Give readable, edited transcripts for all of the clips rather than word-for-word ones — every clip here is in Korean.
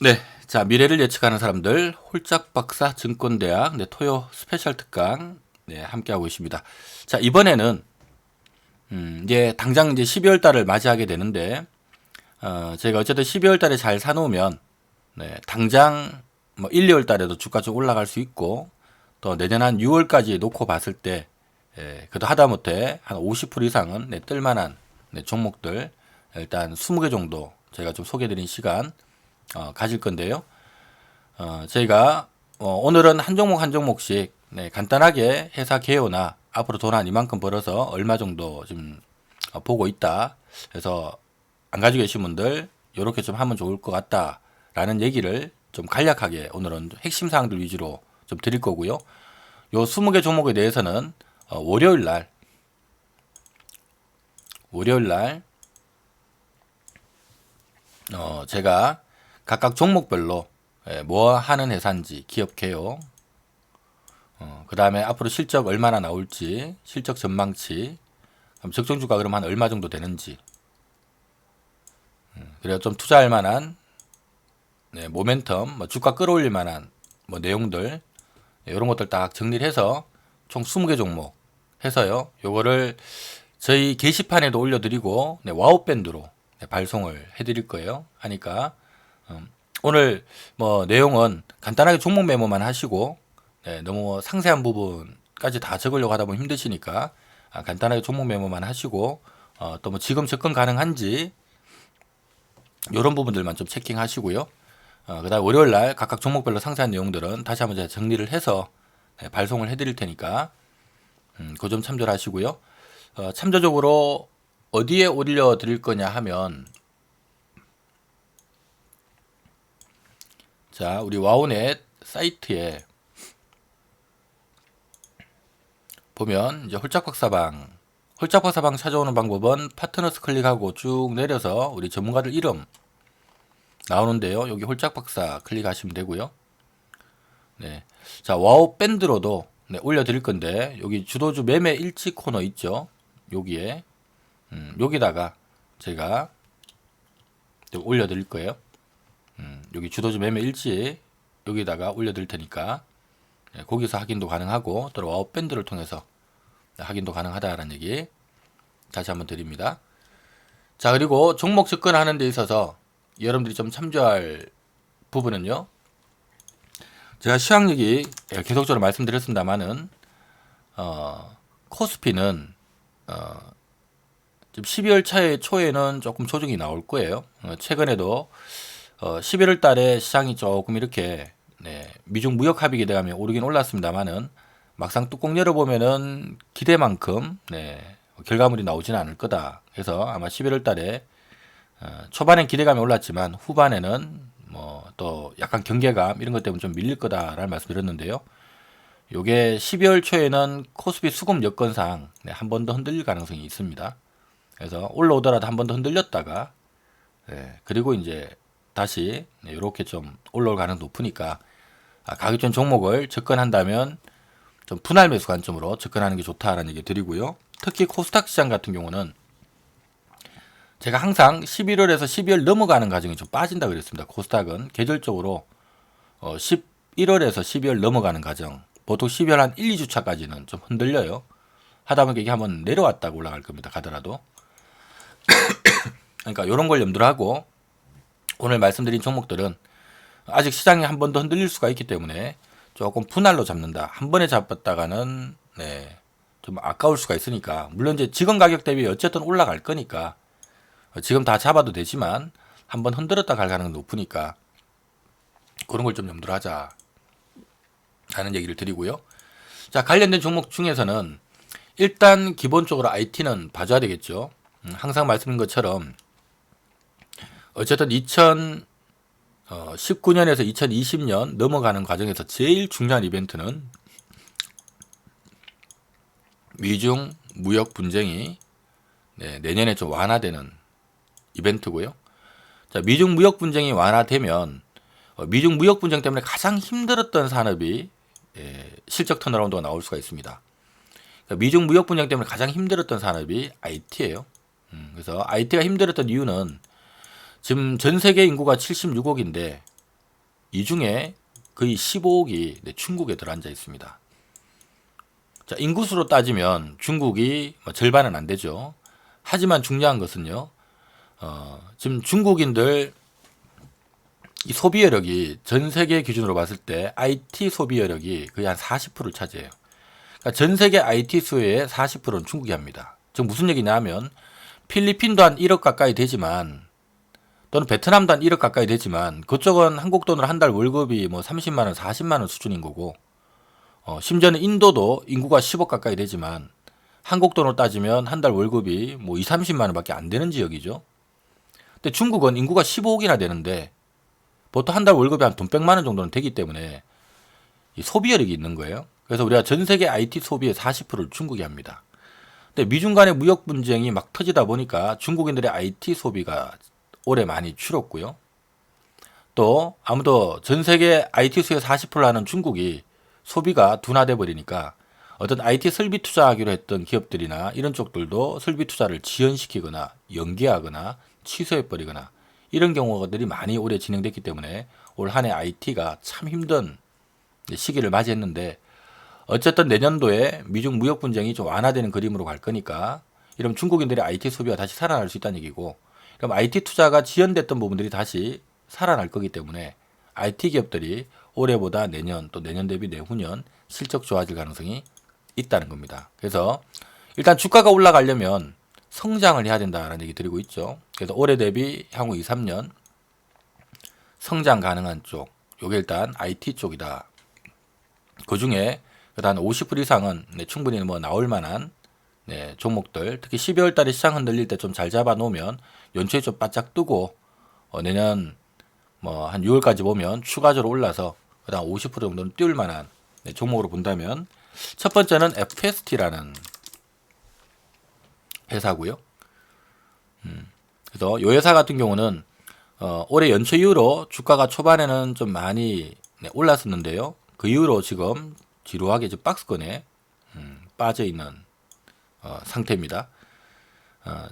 네, 자 미래를 예측하는 사람들 홀짝박사 증권대학 토요 스페셜 특강 함께하고 있습니다. 자 이번에는 이제 당장 이제 12월 달을 맞이하게 되는데 저희가 어쨌든 12월 달에 잘 사놓으면 당장 뭐 1, 2월 달에도 주가 좀 올라갈 수 있고 또 내년 한 6월까지 놓고 봤을 때 그래도 하다못해 한 50% 이상은 뜰만한 종목들 일단 20개 정도 저희가 좀 소개해드린 시간 가질 건데요. 저희가 오늘은 한 종목 한 종목씩 간단하게 회사 개요나 앞으로 돈 한 이만큼 벌어서 얼마 정도 지금 보고 있다. 그래서 안 가지고 계신 분들 이렇게 좀 하면 좋을 것 같다라는 얘기를 좀 간략하게 오늘은 핵심 사항들 위주로 좀 드릴 거고요. 요 20개 종목에 대해서는 월요일 날 제가 각각 종목별로 뭐 하는 회사인지 기업 개요, 그 다음에 앞으로 실적 얼마나 나올지, 실적 전망치, 적정 주가 그럼 한 얼마 정도 되는지, 그래서 좀 투자할 만한 모멘텀, 뭐 주가 끌어올릴 만한 뭐 내용들 이런 것들 딱 정리를 해서 총 20개 종목 해서요. 요거를 저희 게시판에도 올려드리고 와우 밴드로 발송을 해드릴 거예요. 하니까 오늘 뭐 내용은 간단하게 종목 메모만 하시고 너무 상세한 부분까지 다 적으려고 하다 보면 힘드시니까 간단하게 종목 메모만 하시고 또 뭐 지금 접근 가능한지 이런 부분들만 좀 체킹하시고요. 그다음 월요일 날 각각 종목별로 상세한 내용들은 다시 한번 제가 정리를 해서 발송을 해드릴 테니까 그 점 참조를 하시고요. 참조적으로 어디에 올려드릴 거냐 하면 자 우리 와우넷 사이트에 보면 이제 홀짝박사방 찾아오는 방법은 파트너스 클릭하고 쭉 내려서 우리 전문가들 이름 나오는데요. 여기 홀짝박사 클릭하시면 되고요. 네. 자, 와우 밴드로도 올려드릴 건데 여기 주도주 매매 일치 코너 있죠. 여기에 여기다가 제가 올려드릴 거예요. 여기 주도주 매매 일치 여기다가 올려드릴 테니까 거기서 확인도 가능하고 또 와우 밴드를 통해서 확인도 가능하다라는 얘기 다시 한번 드립니다. 자 그리고 종목 접근하는 데 있어서 여러분들이 좀 참조할 부분은요. 제가 시황 얘기 계속적으로 말씀드렸습니다만은 코스피는 지금 12월 초에는 조금 조정이 나올 거예요. 최근에도 11월 달에 시장이 조금 이렇게 미중 무역 합의 기대감이 오르긴 올랐습니다만은 막상 뚜껑 열어보면은 기대만큼 결과물이 나오지는 않을 거다. 그래서 아마 11월 달에 초반엔 기대감이 올랐지만 후반에는 뭐 또 약간 경계감 이런 것 때문에 좀 밀릴 거다라는 말씀 드렸는데요. 요게 12월 초에는 코스피 수급 여건상 한 번 더 흔들릴 가능성이 있습니다. 그래서 올라오더라도 한 번 더 흔들렸다가 그리고 이제 다시 이렇게 좀 올라올 가능성이 높으니까 가격전 종목을 접근한다면 좀 분할 매수 관점으로 접근하는 게 좋다라는 얘기 드리고요. 특히 코스닥 시장 같은 경우는 제가 항상 11월에서 12월 넘어가는 과정이 좀 빠진다 그랬습니다. 코스닥은 계절적으로 11월에서 12월 넘어가는 과정 보통 12월 한 1, 2주차까지는 좀 흔들려요. 하다 보니까 이게 한번 내려왔다가 올라갈 겁니다. 가더라도. 그러니까 이런 걸 염두를 하고 오늘 말씀드린 종목들은 아직 시장이 한 번 더 흔들릴 수가 있기 때문에 조금 분할로 잡는다. 한 번에 잡았다가는 좀 아까울 수가 있으니까 물론 이제 지금 가격 대비 어쨌든 올라갈 거니까 지금 다 잡아도 되지만 한번 흔들었다 갈 가능성이 높으니까 그런 걸 좀 염두를 하자 하는 얘기를 드리고요. 자 관련된 종목 중에서는 일단 기본적으로 IT는 봐줘야 되겠죠. 항상 말씀드린 것처럼 어쨌든 2019년에서 2020년 넘어가는 과정에서 제일 중요한 이벤트는 미중 무역 분쟁이 내년에 좀 완화되는 이벤트고요. 자, 미중 무역 분쟁이 완화되면 미중 무역 분쟁 때문에 가장 힘들었던 산업이 실적 턴어라운드가 나올 수가 있습니다. 그러니까 미중 무역 분쟁 때문에 가장 힘들었던 산업이 IT예요. 그래서 IT가 힘들었던 이유는 지금 전 세계 인구가 76억인데 이 중에 거의 15억이 중국에 들어앉아 있습니다. 자, 인구수로 따지면 중국이 절반은 안 되죠. 하지만 중요한 것은요, 지금 중국인들 이 소비여력이 전 세계 기준으로 봤을 때 IT 소비여력이 거의 한 40%를 차지해요. 그러니까 전 세계 IT 수요의 40%는 중국이 합니다. 즉 무슨 얘기냐면 필리핀도 한 1억 가까이 되지만 또는 베트남도 한 1억 가까이 되지만 그쪽은 한국 돈으로 한 달 월급이 뭐 30만 원, 40만 원 수준인 거고 심지어는 인도도 인구가 10억 가까이 되지만 한국 돈으로 따지면 한 달 월급이 뭐 2, 30만 원밖에 안 되는 지역이죠. 근데 중국은 인구가 15억이나 되는데 보통 한 달 월급이 한 돈 100만 원 정도는 되기 때문에 이 소비여력이 있는 거예요. 그래서 우리가 전 세계 IT 소비의 40%를 중국이 합니다. 근데 미중 간의 무역 분쟁이 막 터지다 보니까 중국인들의 IT 소비가 올해 많이 줄었고요. 또 아무도 전 세계 IT 수요 40%를 하는 중국이 소비가 둔화돼 버리니까 어떤 IT 설비 투자하기로 했던 기업들이나 이런 쪽들도 설비 투자를 지연시키거나 연기하거나 취소해 버리거나 이런 경우들이 많이 올해 진행됐기 때문에 올 한 해 IT가 참 힘든 시기를 맞이했는데 어쨌든 내년도에 미중 무역 분쟁이 좀 완화되는 그림으로 갈 거니까 이러면 중국인들의 IT 소비가 다시 살아날 수 있다는 얘기고 그럼 IT 투자가 지연됐던 부분들이 다시 살아날 거기 때문에 IT 기업들이 올해보다 내년 또 내년 대비 내후년 실적 좋아질 가능성이 있다는 겁니다. 그래서 일단 주가가 올라가려면 성장을 해야 된다는 얘기 드리고 있죠. 그래서 올해 대비 향후 2, 3년 성장 가능한 쪽, 요게 일단 IT 쪽이다. 그 중에 한 50% 이상은 충분히 뭐 나올 만한 종목들, 특히 12월 달에 시장 흔들릴 때 좀 잘 잡아 놓으면 연초에 좀 바짝 뜨고 내년 뭐 한 6월까지 보면 추가적으로 올라서 그다음 50% 정도는 띄울 만한 종목으로 본다면 첫 번째는 FST라는 회사고요. 그래서 이 회사 같은 경우는 올해 연초 이후로 주가가 초반에는 좀 많이 올랐었는데요. 그 이후로 지금 지루하게 박스권에 빠져 있는 상태입니다.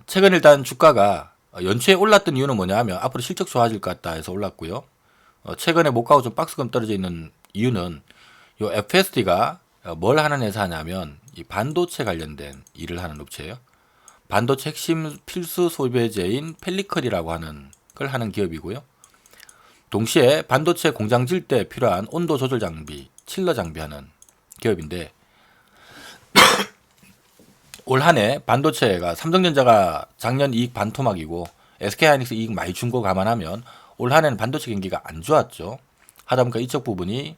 최근 일단 주가가 연초에 올랐던 이유는 뭐냐 하면 앞으로 실적 좋아질 것 같다 해서 올랐고요. 최근에 못 가고 좀 박스권 떨어져 있는 이유는 요 FSD가 뭘 하는 회사냐면 이 반도체 관련된 일을 하는 업체예요. 반도체 핵심 필수 소비재인 펠리컬이라고 하는 걸 하는 기업이고요. 동시에 반도체 공장 질 때 필요한 온도 조절 장비, 칠러 장비하는 기업인데 올 한 해 반도체가 삼성전자가 작년 이익 반토막이고 SK하이닉스 이익 많이 준 거 감안하면 올 한 해는 반도체 경기가 안 좋았죠. 하다 보니까 이쪽 부분이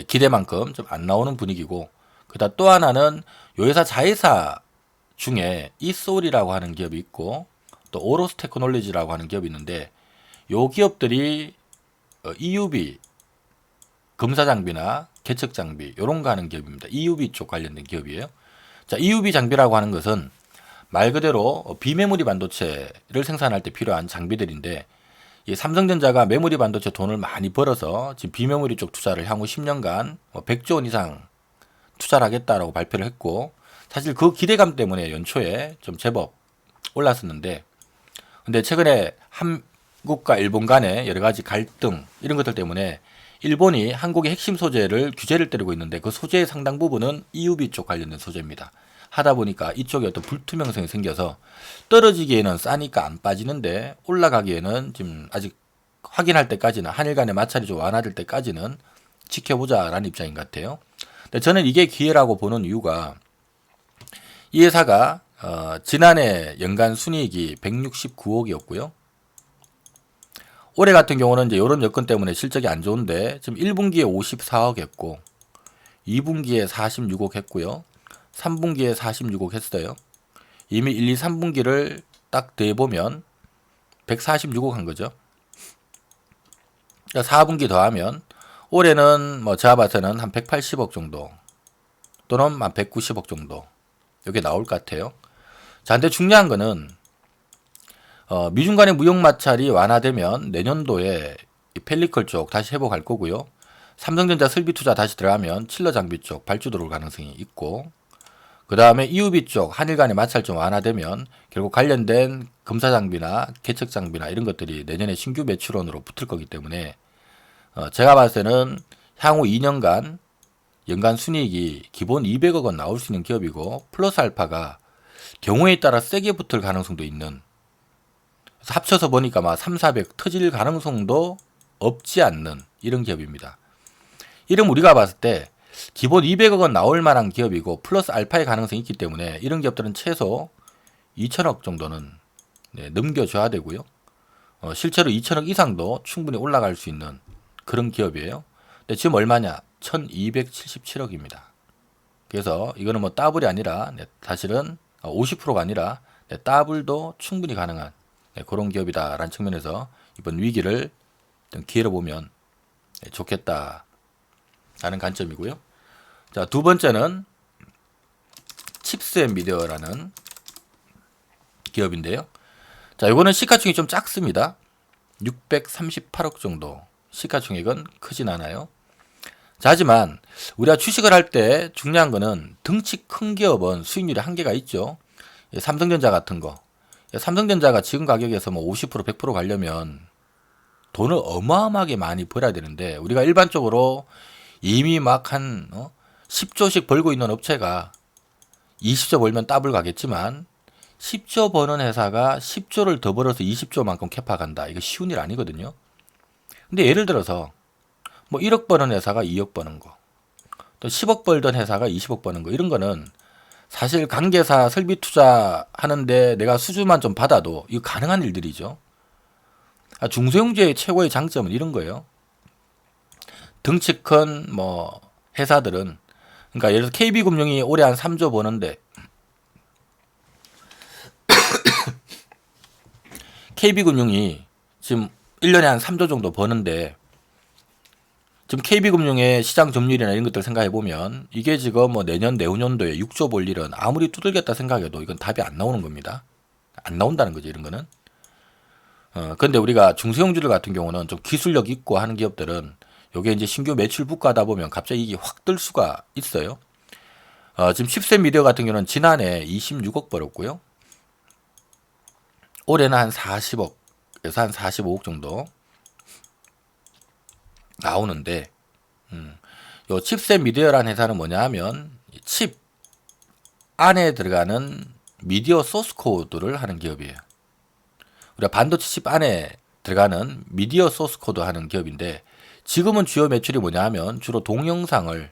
기대만큼 좀 안 나오는 분위기고 그다음 또 하나는 요 회사 자회사 중에 이솔이라고 하는 기업이 있고 또 오로스 테크놀로지라고 하는 기업이 있는데 요 기업들이 EUV 검사 장비나 개척 장비 이런 거 하는 기업입니다. EUV 쪽 관련된 기업이에요. 자, EUV 장비라고 하는 것은 말 그대로 비메모리 반도체를 생산할 때 필요한 장비들인데 이 삼성전자가 메모리 반도체 돈을 많이 벌어서 지금 비메모리 쪽 투자를 향후 10년간 100조 원 이상 투자를 하겠다라고 발표를 했고 사실 그 기대감 때문에 연초에 좀 제법 올랐었는데 근데 최근에 한국과 일본 간의 여러 가지 갈등 이런 것들 때문에 일본이 한국의 핵심 소재를 규제를 때리고 있는데 그 소재의 상당 부분은 EUV 쪽 관련된 소재입니다. 하다 보니까 이쪽에 어떤 불투명성이 생겨서 떨어지기에는 싸니까 안 빠지는데 올라가기에는 지금 아직 확인할 때까지는 한일 간의 마찰이 좀 완화될 때까지는 지켜보자라는 입장인 것 같아요. 근데 저는 이게 기회라고 보는 이유가 이 회사가 지난해 연간 순이익이 169억이었고요. 올해 같은 경우는 이제 이런 여건 때문에 실적이 안 좋은데 지금 1분기에 54억 했고 2분기에 46억 했고요. 3분기에 46억 했어요. 이미 1, 2, 3분기를 딱 대보면 146억 한 거죠. 그러니까 4분기 더하면 올해는 뭐 제가 봐서는 한 180억 정도 또는 한 190억 정도 이게 나올 것 같아요. 자, 근데 중요한 거는 미중 간의 무역 마찰이 완화되면 내년도에 이 펠리컬 쪽 다시 회복할 거고요. 삼성전자 설비 투자 다시 들어가면 칠러 장비 쪽 발주 들어올 가능성이 있고 그 다음에 EUV 쪽 한일 간의 마찰 좀 완화되면 결국 관련된 검사 장비나 개척 장비나 이런 것들이 내년에 신규 매출원으로 붙을 거기 때문에 제가 봤을 때는 향후 2년간 연간 순이익이 기본 200억 원 나올 수 있는 기업이고 플러스 알파가 경우에 따라 세게 붙을 가능성도 있는, 그래서 합쳐서 보니까 막 3, 400 터질 가능성도 없지 않는 이런 기업입니다. 이름 우리가 봤을 때 기본 200억 원 나올 만한 기업이고 플러스 알파의 가능성이 있기 때문에 이런 기업들은 최소 2천억 정도는 넘겨줘야 되고요. 실제로 2천억 이상도 충분히 올라갈 수 있는 그런 기업이에요. 근데 지금 얼마냐? 1277억입니다. 그래서 이거는 뭐 더블이 아니라 사실은 50%가 아니라 더블도 충분히 가능한 그런 기업이다라는 측면에서 이번 위기를 기회로 보면 좋겠다라는 관점이고요. 자, 두 번째는 칩스앤미디어라는 기업인데요. 자, 이거는 시가총액이 좀 작습니다. 638억 정도. 시가총액은 크진 않아요. 자, 하지만 우리가 주식을 할 때 중요한 거는 덩치 큰 기업은 수익률이 한계가 있죠. 삼성전자 같은 거. 삼성전자가 지금 가격에서 뭐 50%, 100% 가려면 돈을 어마어마하게 많이 벌어야 되는데 우리가 일반적으로 이미 막 한 10조씩 벌고 있는 업체가 20조 벌면 더블 가겠지만 10조 버는 회사가 10조를 더 벌어서 20조만큼 캐파 간다. 이거 쉬운 일 아니거든요. 근데 예를 들어서 뭐 1억 버는 회사가 2억 버는 거, 또 10억 벌던 회사가 20억 버는 거, 이런 거는 사실 관계사 설비 투자하는데 내가 수주만 좀 받아도 이거 가능한 일들이죠. 중소형주의 최고의 장점은 이런 거예요. 덩치 큰 뭐 회사들은, 그러니까 예를 들어서 KB금융이 올해 한 3조 버는데 KB금융이 지금 1년에 한 3조 정도 버는데 지금 KB금융의 시장 점유율이나 이런 것들 생각해보면 이게 지금 뭐 내년 내후년도에 6조 벌 일은 아무리 두들겼다 생각해도 이건 답이 안 나오는 겁니다. 안 나온다는 거죠, 이런 거는. 근데 우리가 중소형주들 같은 경우는 좀 기술력 있고 하는 기업들은 요게 이제 신규 매출 부과하다 보면 갑자기 이게 확 뜰 수가 있어요. 지금 칩셋미디어 같은 경우는 지난해 26억 벌었고요. 올해는 한 40억에서 한 45억 정도 나오는데, 요 칩셋 미디어라는 회사는 뭐냐 하면 칩 안에 들어가는 미디어 소스 코드를 하는 기업이에요. 우리가 반도체 칩 안에 들어가는 미디어 소스 코드 하는 기업인데 지금은 주요 매출이 뭐냐 하면 주로 동영상을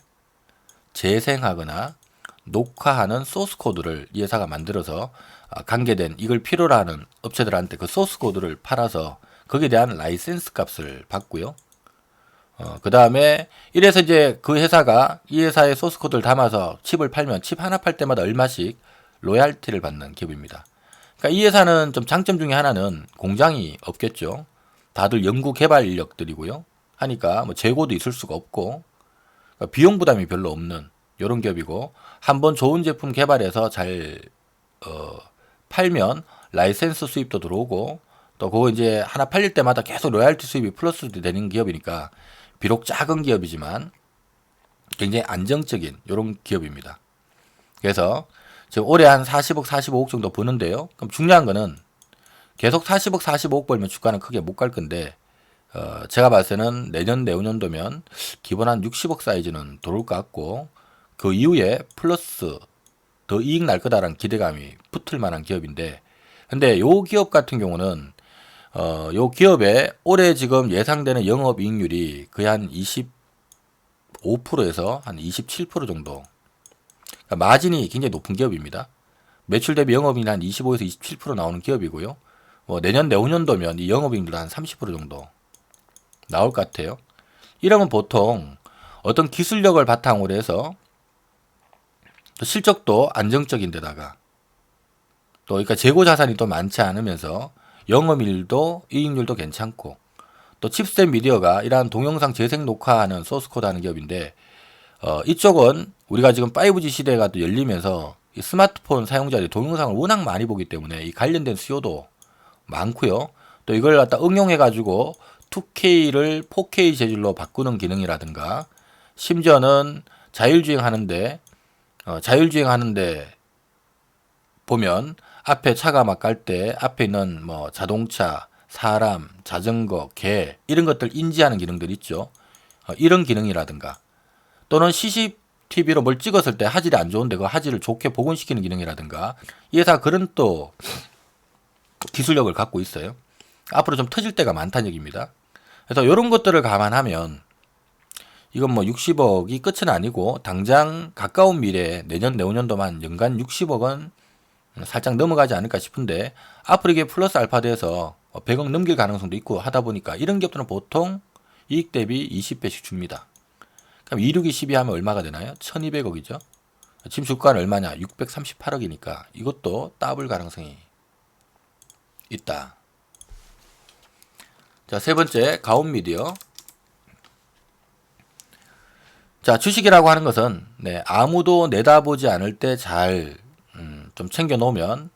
재생하거나 녹화하는 소스 코드를 이 회사가 만들어서 관계된 이걸 필요로 하는 업체들한테 그 소스 코드를 팔아서 거기에 대한 라이센스 값을 받고요. 그 다음에 이래서 이제 그 회사가 이 회사의 소스 코드를 담아서 칩을 팔면 칩 하나 팔 때마다 얼마씩 로얄티를 받는 기업입니다. 그러니까 이 회사는 좀 장점 중에 하나는 공장이 없겠죠. 다들 연구 개발 인력들이고요. 하니까 뭐 재고도 있을 수가 없고, 그러니까 비용 부담이 별로 없는 이런 기업이고, 한번 좋은 제품 개발해서 잘 팔면 라이센스 수입도 들어오고, 또 그거 이제 하나 팔릴 때마다 계속 로얄티 수입이 플러스 되는 기업이니까 비록 작은 기업이지만 굉장히 안정적인 이런 기업입니다. 그래서 지금 올해 한 40억, 45억 정도 버는데요. 그럼 중요한 거는 계속 40억, 45억 벌면 주가는 크게 못 갈 건데, 제가 봤을 때는 내년, 내후년도면 기본 한 60억 사이즈는 들어올 것 같고, 그 이후에 플러스 더 이익 날 거다라는 기대감이 붙을 만한 기업인데, 근데 요 기업 같은 경우는 요 기업의 올해 지금 예상되는 영업이익률이 거의 한 25%에서 한 27% 정도. 그러니까 마진이 굉장히 높은 기업입니다. 매출 대비 영업이익이 한 25에서 27% 나오는 기업이고요. 내년 내후년도면 이 영업이익률도 한 30% 정도 나올 것 같아요. 이러면 보통 어떤 기술력을 바탕으로 해서 실적도 안정적인 데다가 또 그러니까 재고 자산이 또 많지 않으면서 영업일도 이익률도 괜찮고, 또 칩셋 미디어가 이러한 동영상 재생 녹화하는 소스코드 하는 기업인데, 이쪽은 우리가 지금 5G 시대가 또 열리면서 이 스마트폰 사용자들이 동영상을 워낙 많이 보기 때문에 이 관련된 수요도 많고요. 또 이걸 갖다 응용해가지고 2K를 4K 재질로 바꾸는 기능이라든가, 심지어는 자율주행 하는데 자율주행 하는데 보면 앞에 차가 막 갈 때 앞에 있는 뭐 자동차, 사람, 자전거, 개 이런 것들 인지하는 기능들 있죠. 이런 기능이라든가 또는 CCTV로 뭘 찍었을 때 화질이 안 좋은데 그 화질을 좋게 복원시키는 기능이라든가 이게 다 그런 또 기술력을 갖고 있어요. 앞으로 좀 터질 때가 많다는 얘기입니다. 그래서 이런 것들을 감안하면 이건 뭐 60억이 끝은 아니고 당장 가까운 미래에 내년 내후년도만 연간 60억은 살짝 넘어가지 않을까 싶은데 앞으로 이게 플러스 알파 돼서 100억 넘길 가능성도 있고 하다 보니까 이런 기업들은 보통 이익 대비 20배씩 줍니다. 그럼 262 12하면 얼마가 되나요? 1200억이죠. 지금 주가는 얼마냐? 638억이니까 이것도 더블 가능성이 있다. 자, 세 번째 가온미디어. 자, 주식이라고 하는 것은 아무도 내다보지 않을 때 잘 좀 챙겨 놓으면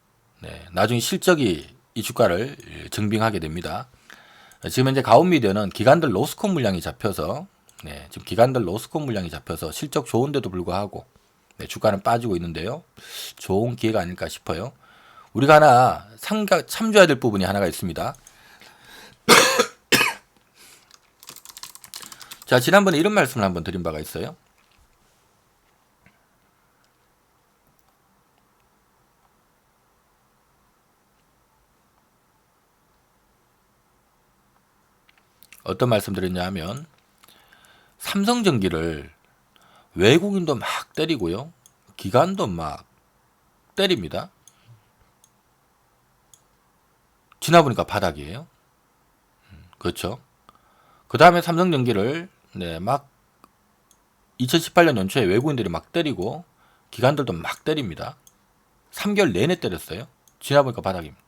나중에 실적이 이 주가를 증빙하게 됩니다. 지금 현재 가온미디어는 기관들 로스콘 물량이 잡혀서 지금 기관들 로스콘 물량이 잡혀서 실적 좋은데도 불구하고 주가는 빠지고 있는데요. 좋은 기회가 아닐까 싶어요. 우리가 하나 참조해야 될 부분이 하나가 있습니다. 자, 지난번에 이런 말씀을 한번 드린 바가 있어요. 어떤 말씀 드렸냐 하면 삼성전기를 외국인도 막 때리고요. 기관도 막 때립니다. 지나보니까 바닥이에요. 그렇죠. 그 다음에 삼성전기를 막 2018년 연초에 외국인들이 막 때리고 기관들도 막 때립니다. 3개월 내내 때렸어요. 지나보니까 바닥입니다.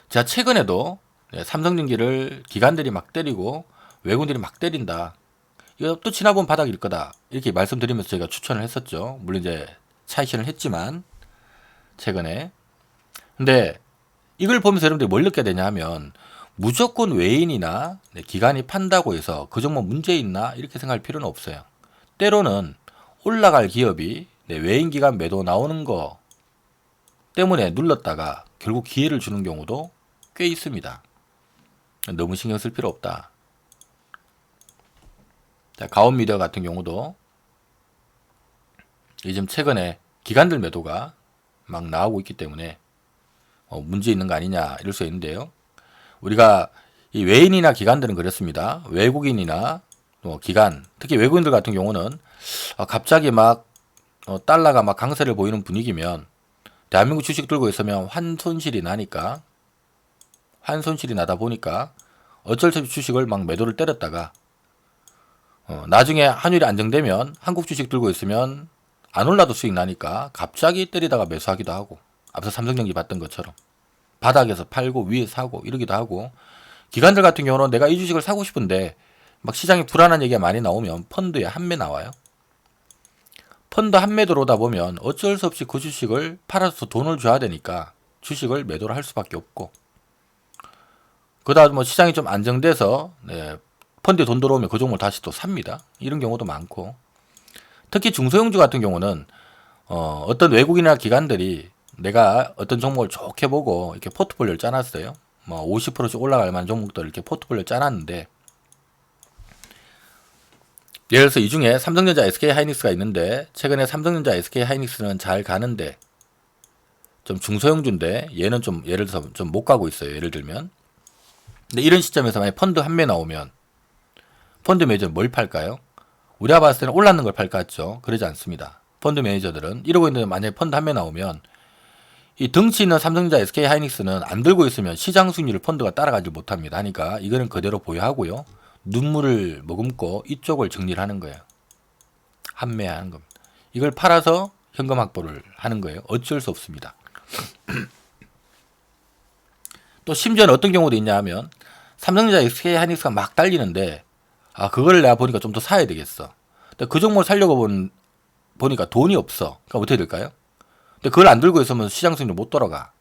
자, 최근에도 삼성전기를 기관들이 막 때리고 외국인들이 막 때린다. 이거 또 지나본 바닥일 거다. 이렇게 말씀드리면서 제가 추천을 했었죠. 물론 이제 차익실현을 했지만 최근에. 근데 이걸 보면서 여러분들이 뭘 느껴야 되냐 하면 무조건 외인이나 기관이 판다고 해서 그 종목 문제 있나 이렇게 생각할 필요는 없어요. 때로는 올라갈 기업이 외인 기관 매도 나오는 거 때문에 눌렀다가 결국 기회를 주는 경우도 꽤 있습니다. 너무 신경 쓸 필요 없다. 자, 가온미디어 같은 경우도 요즘 최근에 기관들 매도가 막 나오고 있기 때문에 문제 있는 거 아니냐 이럴 수 있는데요. 우리가 이 외인이나 기관들은 그렇습니다. 외국인이나 기관, 특히 외국인들 같은 경우는 갑자기 막 달러가 막 강세를 보이는 분위기면 대한민국 주식 들고 있으면 환손실이 나니까 환손실이 나다 보니까 어쩔 수 없이 주식을 막 매도를 때렸다가 나중에 환율이 안정되면 한국 주식 들고 있으면 안 올라도 수익 나니까 갑자기 때리다가 매수하기도 하고 앞서 삼성전기 봤던 것처럼 바닥에서 팔고 위에 사고 이러기도 하고 기관들 같은 경우는 내가 이 주식을 사고 싶은데 막 시장에 불안한 얘기가 많이 나오면 펀드에 한매 나와요. 펀드 한매 들어오다 보면 어쩔 수 없이 그 주식을 팔아서 돈을 줘야 되니까 주식을 매도를 할 수밖에 없고 그다음 뭐 시장이 좀 안정돼서 펀드에 돈 들어오면 그 종목을 다시 또 삽니다. 이런 경우도 많고 특히 중소형주 같은 경우는 어떤 외국인이나 기관들이 내가 어떤 종목을 좋게 보고 이렇게 포트폴리오를 짜놨어요. 뭐 50%씩 올라갈 만한 종목들을 이렇게 포트폴리오를 짜놨는데 예를 들어서 이 중에 삼성전자, SK하이닉스가 있는데 최근에 삼성전자, SK하이닉스는 잘 가는데 좀 중소형주인데 얘는 좀 예를 들어서 좀 못 가고 있어요. 예를 들면 근데 이런 시점에서 만약 펀드 한 매 나오면 펀드 매니저는 뭘 팔까요? 우리가 봤을 때는 올랐는 걸 팔 것 같죠. 그러지 않습니다. 펀드 매니저들은 이러고 있는데 만약에 펀드 한 매 나오면 이 덩치 있는 삼성전자, SK하이닉스는 안 들고 있으면 시장 수익률을 펀드가 따라가지 못합니다. 하니까 이거는 그대로 보유하고요. 눈물을 머금고 이쪽을 정리를 하는 거예요. 한매하는 겁니다. 이걸 팔아서 현금 확보를 하는 거예요. 어쩔 수 없습니다. 또 심지어는 어떤 경우도 있냐 하면 삼성전자, SK하이닉스가 막 달리는데 그걸 내가 보니까 좀 더 사야 되겠어. 근데 그 종목을 살려고 보니까 돈이 없어. 그럼 어떻게 될까요? 근데 그걸 안 들고 있으면 시장 수익률 못 돌아가.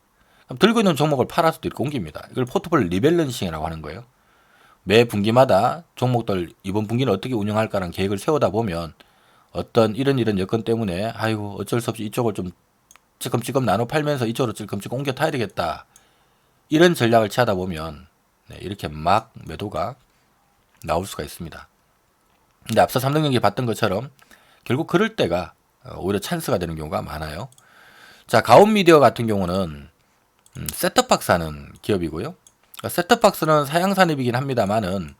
그럼 들고 있는 종목을 팔아서 또 이렇게 옮깁니다. 이걸 포트폴리오 리밸런싱이라고 하는 거예요. 매 분기마다 종목들 이번 분기는 어떻게 운영할까라는 계획을 세우다 보면 어떤 이런 여건 때문에 아이고 어쩔 수 없이 이쪽을 좀 찔끔찔끔 나눠 팔면서 이쪽으로 찔끔찔끔 옮겨 타야 되겠다. 이런 전략을 취하다 보면 이렇게 막 매도가 나올 수가 있습니다. 근데 앞서 삼성전기 봤던 것처럼 결국 그럴 때가 오히려 찬스가 되는 경우가 많아요. 자, 가온미디어 같은 경우는 셋톱박스 하는 기업이고요. 셋톱박스는 사양산업이긴 합니다만은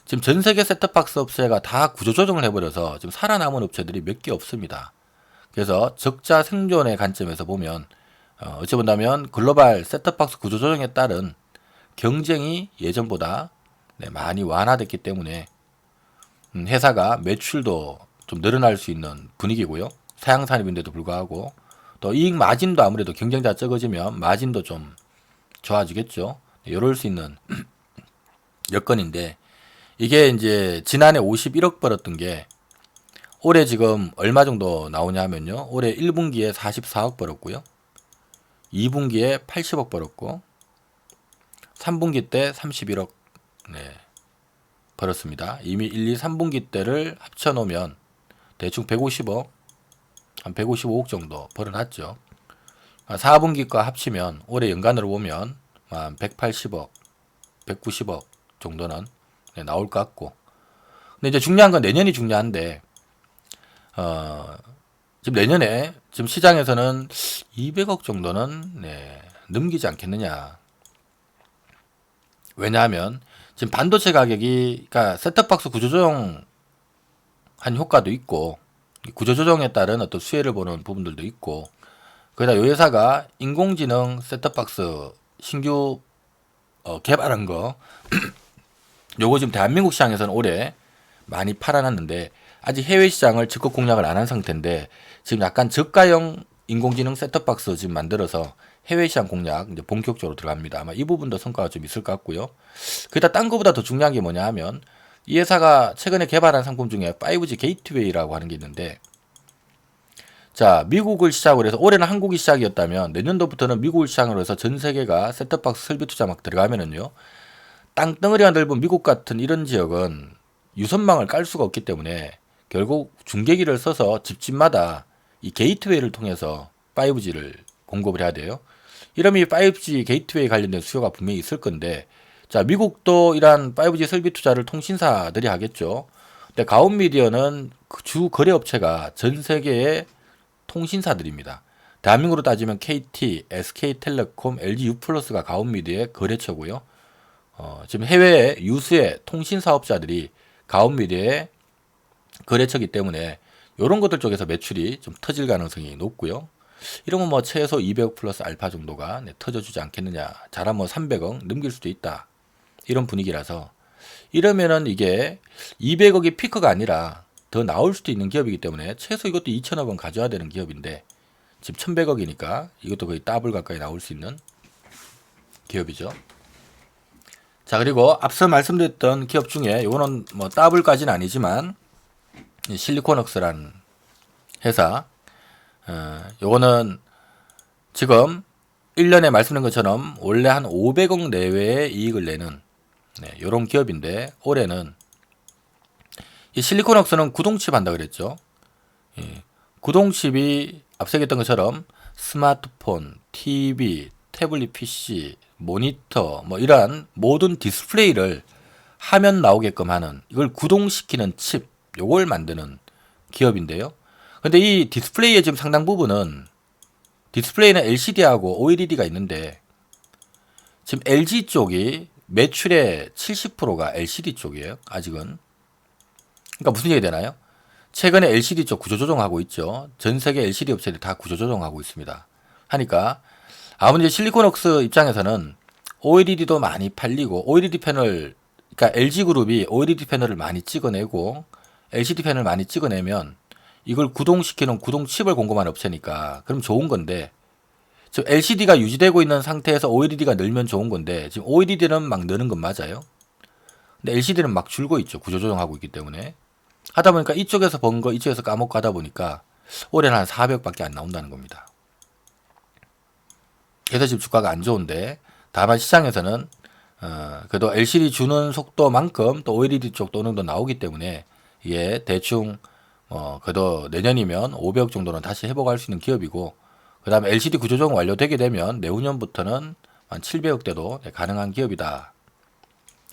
지금 전 세계 셋톱박스 업체가 다 구조조정을 해버려서 지금 살아남은 업체들이 몇 개 없습니다. 그래서 적자 생존의 관점에서 보면 어찌 본다면 글로벌 셋톱박스 구조조정에 따른 경쟁이 예전보다 많이 완화됐기 때문에 회사가 매출도 좀 늘어날 수 있는 분위기고요. 사양산업인데도 불구하고 또 이익 마진도 아무래도 경쟁자가 적어지면 마진도 좀 좋아지겠죠. 이럴 수 있는 여건인데 이게 이제 지난해 51억 벌었던 게 올해 지금 얼마 정도 나오냐면요. 올해 1분기에 44억 벌었고요. 2분기에 80억 벌었고 3분기 때 31억 벌었습니다. 이미 1, 2, 3분기 때를 합쳐놓으면 대충 150억, 한 155억 정도 벌어놨죠. 4분기과 합치면 올해 연간으로 보면 한 180억, 190억 정도는 나올 것 같고. 근데 이제 중요한 건 내년이 중요한데, 지금 내년에 지금 시장에서는 200억 정도는 넘기지 않겠느냐. 왜냐하면 지금 반도체 가격이, 그러니까 셋톱박스 구조조정 한 효과도 있고, 구조조정에 따른 어떤 수혜를 보는 부분들도 있고, 거기다 이 회사가 인공지능 셋톱박스 신규 개발한 거, 요거 지금 대한민국 시장에서는 올해 많이 팔아놨는데, 아직 해외 시장을 적극 공략을 안 한 상태인데, 지금 약간 저가형 인공지능 셋톱박스 지금 만들어서 해외 시장 공략 이제 본격적으로 들어갑니다. 아마 이 부분도 성과가 좀 있을 것 같고요. 그다 딴 거보다 더 중요한 게 뭐냐 하면 이 회사가 최근에 개발한 상품 중에 5G 게이트웨이라고 하는 게 있는데, 자, 미국을 시작으로 해서 올해는 한국이 시작이었다면 내년도부터는 미국을 시작으로 해서 전 세계가 셋톱박스 설비 투자 막 들어가면은요, 땅덩어리가 넓은 미국 같은 이런 지역은 유선망을 깔 수가 없기 때문에 결국 중계기를 써서 집집마다 이 게이트웨이를 통해서 5G를 공급을 해야 돼요. 이러면 이 5G 게이트웨이 관련된 수요가 분명히 있을 건데, 자, 미국도 이러한 5G 설비 투자를 통신사들이 하겠죠. 근데 가온미디어는 그 주 거래 업체가 전 세계의 통신사들입니다. 대한민국으로 따지면 KT, SK텔레콤, LG유플러스가 가온미디어의 거래처고요. 지금 해외의 유수의 통신사업자들이 가온미디어의 거래처이기 때문에 이런 것들 쪽에서 매출이 좀 터질 가능성이 높고요. 이러면 뭐 최소 200억 플러스 알파 정도가 터져주지 않겠느냐. 잘하면 300억 넘길 수도 있다. 이런 분위기라서 이러면은 이게 200억이 피크가 아니라 더 나올 수도 있는 기업이기 때문에 최소 이것도 2천억 원 가져야 되는 기업인데 지금 1100억이니까 이것도 거의 더블 가까이 나올 수 있는 기업이죠. 자, 그리고 앞서 말씀드렸던 기업 중에 이거는 뭐 더블까지는 아니지만 실리콘웍스라는 회사, 요거는 지금 1년에 말씀드린 것처럼 원래 한 500억 내외의 이익을 내는 요런 기업인데 올해는 이 실리콘웍스는 구동칩 한다 그랬죠. 구동칩이 앞서 얘기했던 것처럼 스마트폰, TV, 태블릿 PC, 모니터 뭐 이러한 모든 디스플레이를 화면 나오게끔 하는 이걸 구동시키는 칩 요걸 만드는 기업인데요. 근데 이 디스플레이의 지금 상당 부분은 디스플레이는 LCD하고 OLED가 있는데 지금 LG 쪽이 매출의 70%가 LCD 쪽이에요. 아직은. 그러니까 무슨 얘기 되나요? 최근에 LCD 쪽 구조조정하고 있죠. 전 세계 LCD 업체들이 다 구조조정하고 있습니다. 하니까 아무리 실리콘웍스 입장에서는 OLED도 많이 팔리고 OLED 패널, 그러니까 LG그룹이 OLED 패널을 많이 찍어내고 LCD 패널을 많이 찍어내면 이걸 구동시키는 구동칩을 공급하는 업체니까 그럼 좋은 건데 지금 LCD가 유지되고 있는 상태에서 OLED가 늘면 좋은 건데 지금 OLED는 막 느는 건 맞아요. 근데 LCD는 막 줄고 있죠. 구조조정하고 있기 때문에. 하다 보니까 이쪽에서 번 거 이쪽에서 까먹고 하다 보니까 올해는 한 400밖에 안 나온다는 겁니다. 그래서 지금 주가가 안 좋은데 다만 시장에서는 그래도 LCD 주는 속도만큼 또 OLED 쪽 도는 도 나오기 때문에 이게 대충 그래도 내년이면 500억 정도는 다시 회복할 수 있는 기업이고, 그 다음에 LCD 구조조정 완료되게 되면 내후년부터는 한 700억대도 가능한 기업이다.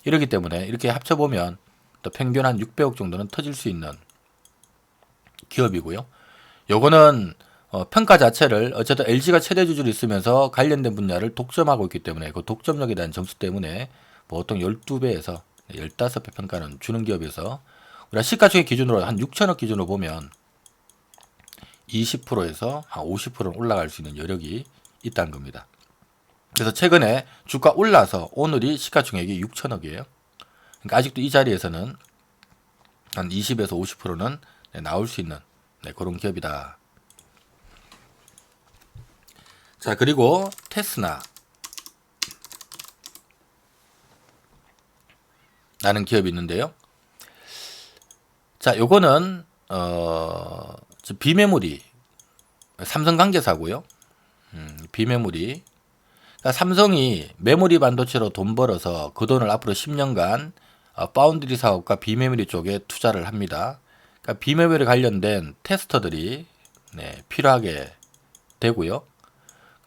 이렇기 때문에 이렇게 합쳐보면 또 평균 한 600억 정도는 터질 수 있는 기업이고요. 요거는 평가 자체를 어쨌든 LG가 최대 주주로 있으면서 관련된 분야를 독점하고 있기 때문에 그 독점력에 대한 점수 때문에 보통 12배에서 15배 평가는 주는 기업에서 우리가 시가총액 기준으로 한 6천억 기준으로 보면 20%에서 한 50%는 올라갈 수 있는 여력이 있다는 겁니다. 그래서 최근에 주가 올라서 오늘이 시가총액이 6천억이에요. 그러니까 아직도 이 자리에서는 한 20에서 50%는 나올 수 있는 그런 기업이다. 자, 그리고 테스나 라는 기업이 있는데요. 자, 요거는 비메모리 삼성 관계사고요. 비메모리. 그러니까 삼성이 메모리 반도체로 돈 벌어서 그 돈을 앞으로 10년간 파운드리 사업과 비메모리 쪽에 투자를 합니다. 그러니까 비메모리 관련된 테스터들이 필요하게 되고요.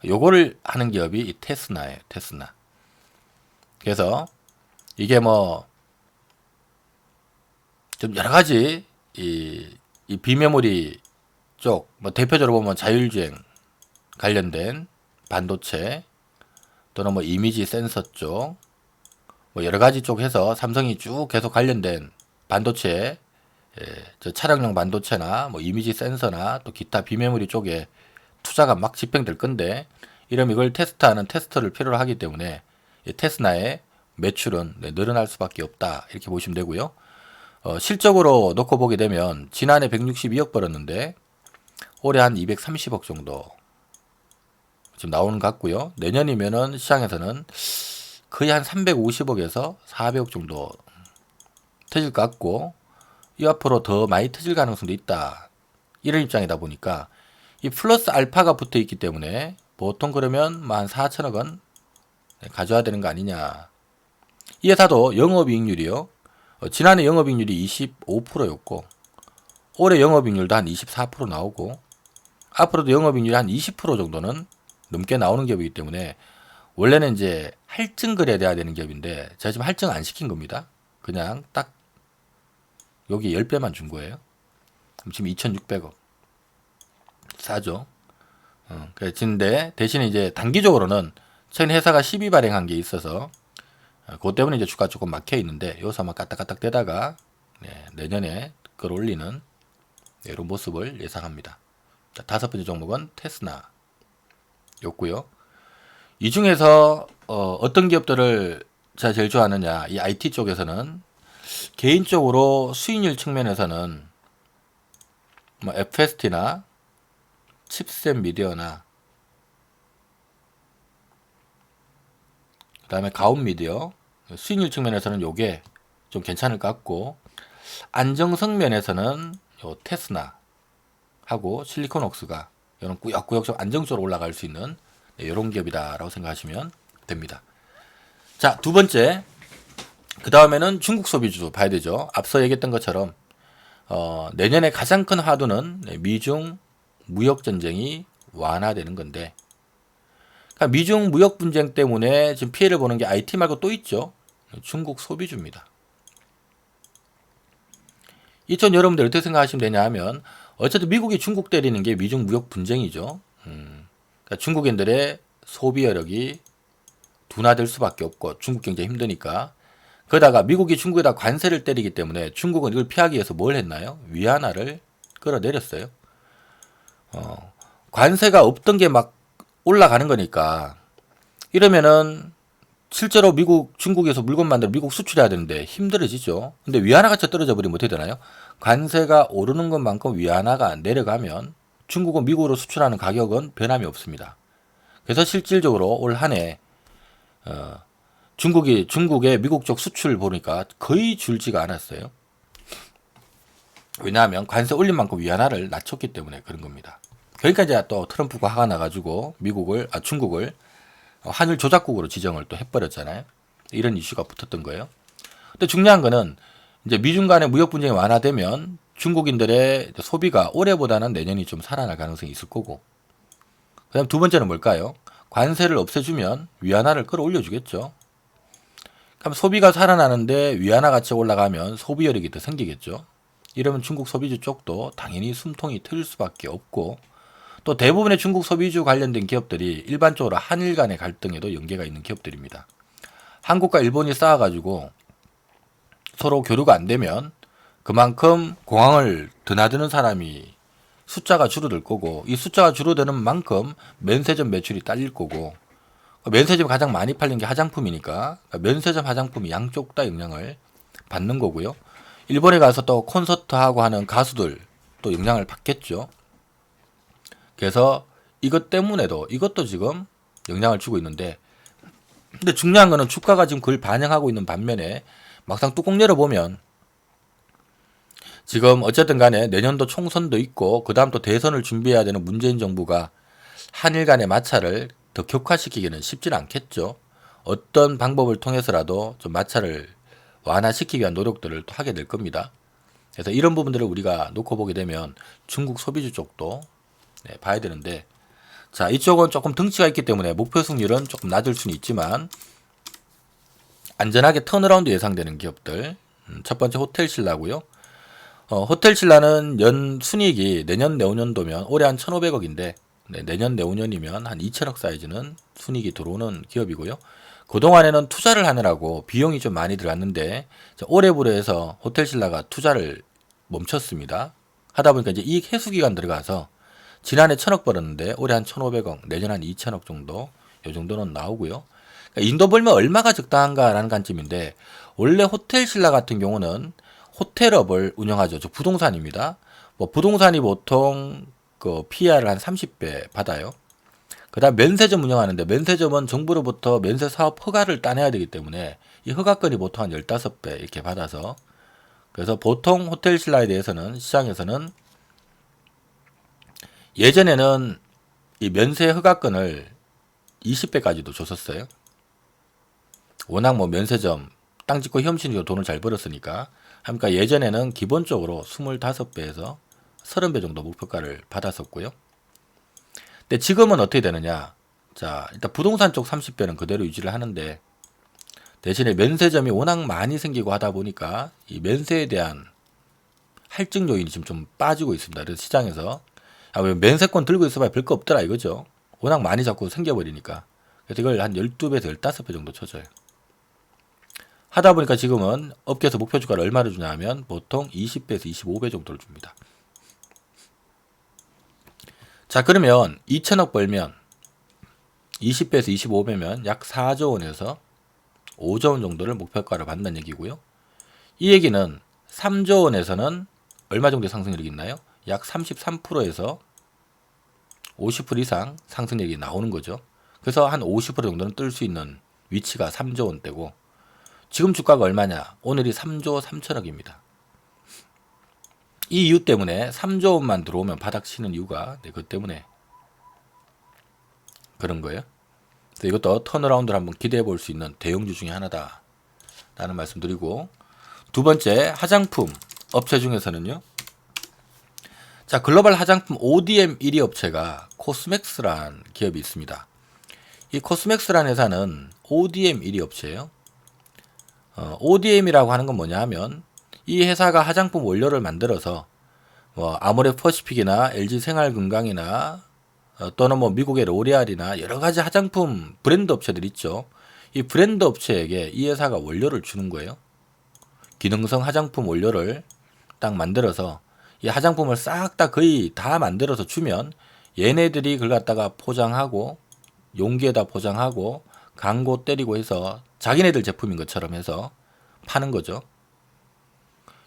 요거를 하는 기업이 이 테스나예요. 테스나. 그래서 이게 좀 여러 가지 이 비메모리 쪽 대표적으로 보면 자율주행 관련된 반도체 또는 이미지 센서 쪽 여러 가지 쪽 해서 삼성이 쭉 계속 관련된 반도체 차량용 반도체나 이미지 센서나 또 기타 비메모리 쪽에 투자가 막 집행될 건데 이러면 이걸 테스트하는 테스터를 필요로 하기 때문에 테스나의 매출은 늘어날 수밖에 없다 이렇게 보시면 되고요. 실적으로 놓고 보게 되면 지난해 162억 벌었는데 올해 한 230억 정도 지금 나오는 것 같고요. 내년이면은 시장에서는 거의 한 350억에서 400억 정도 터질 것 같고 이 앞으로 더 많이 터질 가능성도 있다. 이런 입장이다 보니까 이 플러스 알파가 붙어 있기 때문에 보통 그러면 한 4천억은 가져야 되는 거 아니냐. 이 회사도 영업이익률이요. 지난해 영업이익률이 25%였고 올해 영업이익률도 한 24% 나오고 앞으로도 영업이익률이 한 20% 정도는 넘게 나오는 기업이기 때문에 원래는 이제 할증 거래돼야 되는 기업인데 제가 지금 할증 안 시킨 겁니다. 그냥 딱 여기 10배만 준 거예요. 그럼 지금 2,600억. 싸죠. 근데 대신에 이제 단기적으로는 최근 회사가 12 발행한 게 있어서 그것 때문에 이제 주가 조금 막혀 있는데 여기서 아마 까딱까딱 되다가 내년에 끌어올리는 이런 모습을 예상합니다. 자, 다섯 번째 종목은 테스나 였고요. 이 중에서 어떤 기업들을 제가 제일 좋아하느냐, 이 IT 쪽에서는 개인적으로 수익률 측면에서는 FST나 칩셋 미디어나 그 다음에 가온 미디어 수익률 측면에서는 요게 좀 괜찮을 것 같고 안정성 면에서는 요 테스나 하고 실리콘웍스가 이런 꾸역꾸역 좀 안정적으로 올라갈 수 있는 이런 기업이다라고 생각하시면 됩니다. 자, 두 번째 그 다음에는 중국 소비주 봐야 되죠. 앞서 얘기했던 것처럼 내년에 가장 큰 화두는 미중 무역 전쟁이 완화되는 건데 그러니까 미중 무역 분쟁 때문에 지금 피해를 보는 게 IT 말고 또 있죠. 중국 소비주입니다. 이전 여러분들 어떻게 생각하시면 되냐 하면 어쨌든 미국이 중국 때리는 게 미중 무역 분쟁이죠. 그러니까 중국인들의 소비 여력이 둔화될 수밖에 없고 중국 경제 힘드니까 그러다가 미국이 중국에다 관세를 때리기 때문에 중국은 이걸 피하기 위해서 뭘 했나요? 위안화를 끌어내렸어요. 관세가 없던 게 막 올라가는 거니까 이러면은 실제로 중국에서 물건 만들어 미국 수출해야 되는데 힘들어지죠. 근데 위안화가 떨어져 버리면 어떻게 되나요? 관세가 오르는 것만큼 위안화가 내려가면 중국은 미국으로 수출하는 가격은 변함이 없습니다. 그래서 실질적으로 올 한 해 중국의 미국 쪽 수출 보니까 거의 줄지가 않았어요. 왜냐하면 관세 올린 만큼 위안화를 낮췄기 때문에 그런 겁니다. 그러니까 이제 또 트럼프가 화가 나가지고 중국을 환율 조작국으로 지정을 또 해버렸잖아요. 이런 이슈가 붙었던 거예요. 근데 중요한 거는 이제 미중 간의 무역 분쟁이 완화되면 중국인들의 소비가 올해보다는 내년이 좀 살아날 가능성이 있을 거고, 그다음 두 번째는 뭘까요? 관세를 없애주면 위안화를 끌어올려주겠죠. 그럼 소비가 살아나는데 위안화 가치가 올라가면 소비 여력이 더 생기겠죠. 이러면 중국 소비주 쪽도 당연히 숨통이 트일 수밖에 없고, 또 대부분의 중국 소비주 관련된 기업들이 일반적으로 한일 간의 갈등에도 연계가 있는 기업들입니다. 한국과 일본이 싸워가지고 서로 교류가 안 되면 그만큼 공항을 드나드는 사람이 숫자가 줄어들 거고, 이 숫자가 줄어드는 만큼 면세점 매출이 딸릴 거고, 면세점이 가장 많이 팔린 게 화장품이니까 면세점 화장품이 양쪽 다 영향을 받는 거고요. 일본에 가서 또 콘서트하고 하는 가수들 또 영향을 받겠죠. 그래서 이것 때문에도 이것도 지금 영향을 주고 있는데, 근데 중요한 거는 주가가 지금 그걸 반영하고 있는 반면에 막상 뚜껑 열어보면 지금 어쨌든 간에 내년도 총선도 있고 그 다음 또 대선을 준비해야 되는 문재인 정부가 한일 간의 마찰을 더 격화시키기는 쉽지는 않겠죠. 어떤 방법을 통해서라도 좀 마찰을 완화시키기 위한 노력들을 또 하게 될 겁니다. 그래서 이런 부분들을 우리가 놓고 보게 되면 중국 소비주 쪽도 봐야 되는데, 자, 이쪽은 조금 덩치가 있기 때문에 목표 승률은 조금 낮을 수는 있지만 안전하게 턴어라운드 예상되는 기업들, 첫 번째 호텔신라고요. 호텔신라는 연 순이익이 내년 내후년도면 올해 한 1,500억인데 내년 내후년이면 한 2천억 사이즈는 순이익이 들어오는 기업이고요. 그동안에는 투자를 하느라고 비용이 좀 많이 들어갔는데 올해부로 해서 호텔신라가 투자를 멈췄습니다. 하다 보니까 이제 이익 회수 기간 들어가서 지난해 1,000억 벌었는데 올해 한 1,500억, 내년 한 2,000억 정도, 이 정도는 나오고요. 그러니까 인도 벌면 얼마가 적당한가라는 관점인데, 원래 호텔신라 같은 경우는 호텔업을 운영하죠. 저 부동산입니다. 뭐 부동산이 보통 그 PR을 한 30배 받아요. 그다음 면세점 운영하는데 면세점은 정부로부터 면세 사업 허가를 따내야 되기 때문에 이 허가권이 보통 한 15배 이렇게 받아서, 그래서 보통 호텔신라에 대해서는 시장에서는 예전에는 이 면세 허가권을 20배까지도 줬었어요. 워낙 뭐 면세점 땅 짓고 혐신으로 돈을 잘 벌었으니까. 그러니까 예전에는 기본적으로 25배에서 30배 정도 목표가를 받았었고요. 근데 지금은 어떻게 되느냐? 자, 일단 부동산 쪽 30배는 그대로 유지를 하는데, 대신에 면세점이 워낙 많이 생기고 하다 보니까 이 면세에 대한 할증 요인이 지금 좀 빠지고 있습니다. 그래서 시장에서 왜 면세권 들고 있어봐야 별거 없더라 이거죠. 워낙 많이 자꾸 생겨버리니까. 그래서 이걸 한 12배에서 15배 정도 쳐줘요. 하다 보니까 지금은 업계에서 목표 주가를 얼마를 주냐 하면 보통 20배에서 25배 정도를 줍니다. 자, 그러면 2천억 벌면 20배에서 25배면 약 4조 원에서 5조 원 정도를 목표가로 받는다는 얘기고요. 이 얘기는 3조 원에서는 얼마 정도의 상승력이 있나요? 약 33%에서 50% 이상 상승력이 나오는 거죠. 그래서 한 50% 정도는 뜰 수 있는 위치가 3조 원대고, 지금 주가가 얼마냐? 오늘이 3조 3천억입니다. 이 이유 때문에 3조 원만 들어오면 바닥 치는 이유가 그것 때문에 그런 거예요. 그래서 이것도 턴어라운드를 한번 기대해 볼 수 있는 대형주 중에 하나다 라는 말씀 드리고, 두 번째 화장품 업체 중에서는요, 자, 글로벌 화장품 ODM 1위 업체가 코스맥스라는 기업이 있습니다. 이 코스맥스라는 회사는 ODM 1위 업체예요. ODM이라고 하는 건 뭐냐 하면 이 회사가 화장품 원료를 만들어서 뭐 아모레퍼시픽이나 LG생활건강이나 또는 뭐 미국의 로레알이나 여러 가지 화장품 브랜드 업체들 있죠. 이 브랜드 업체에게 이 회사가 원료를 주는 거예요. 기능성 화장품 원료를 딱 만들어서 이 화장품을 싹 다 거의 다 만들어서 주면 얘네들이 그걸 갖다가 포장하고 용기에다 포장하고 광고 때리고 해서 자기네들 제품인 것처럼 해서 파는 거죠.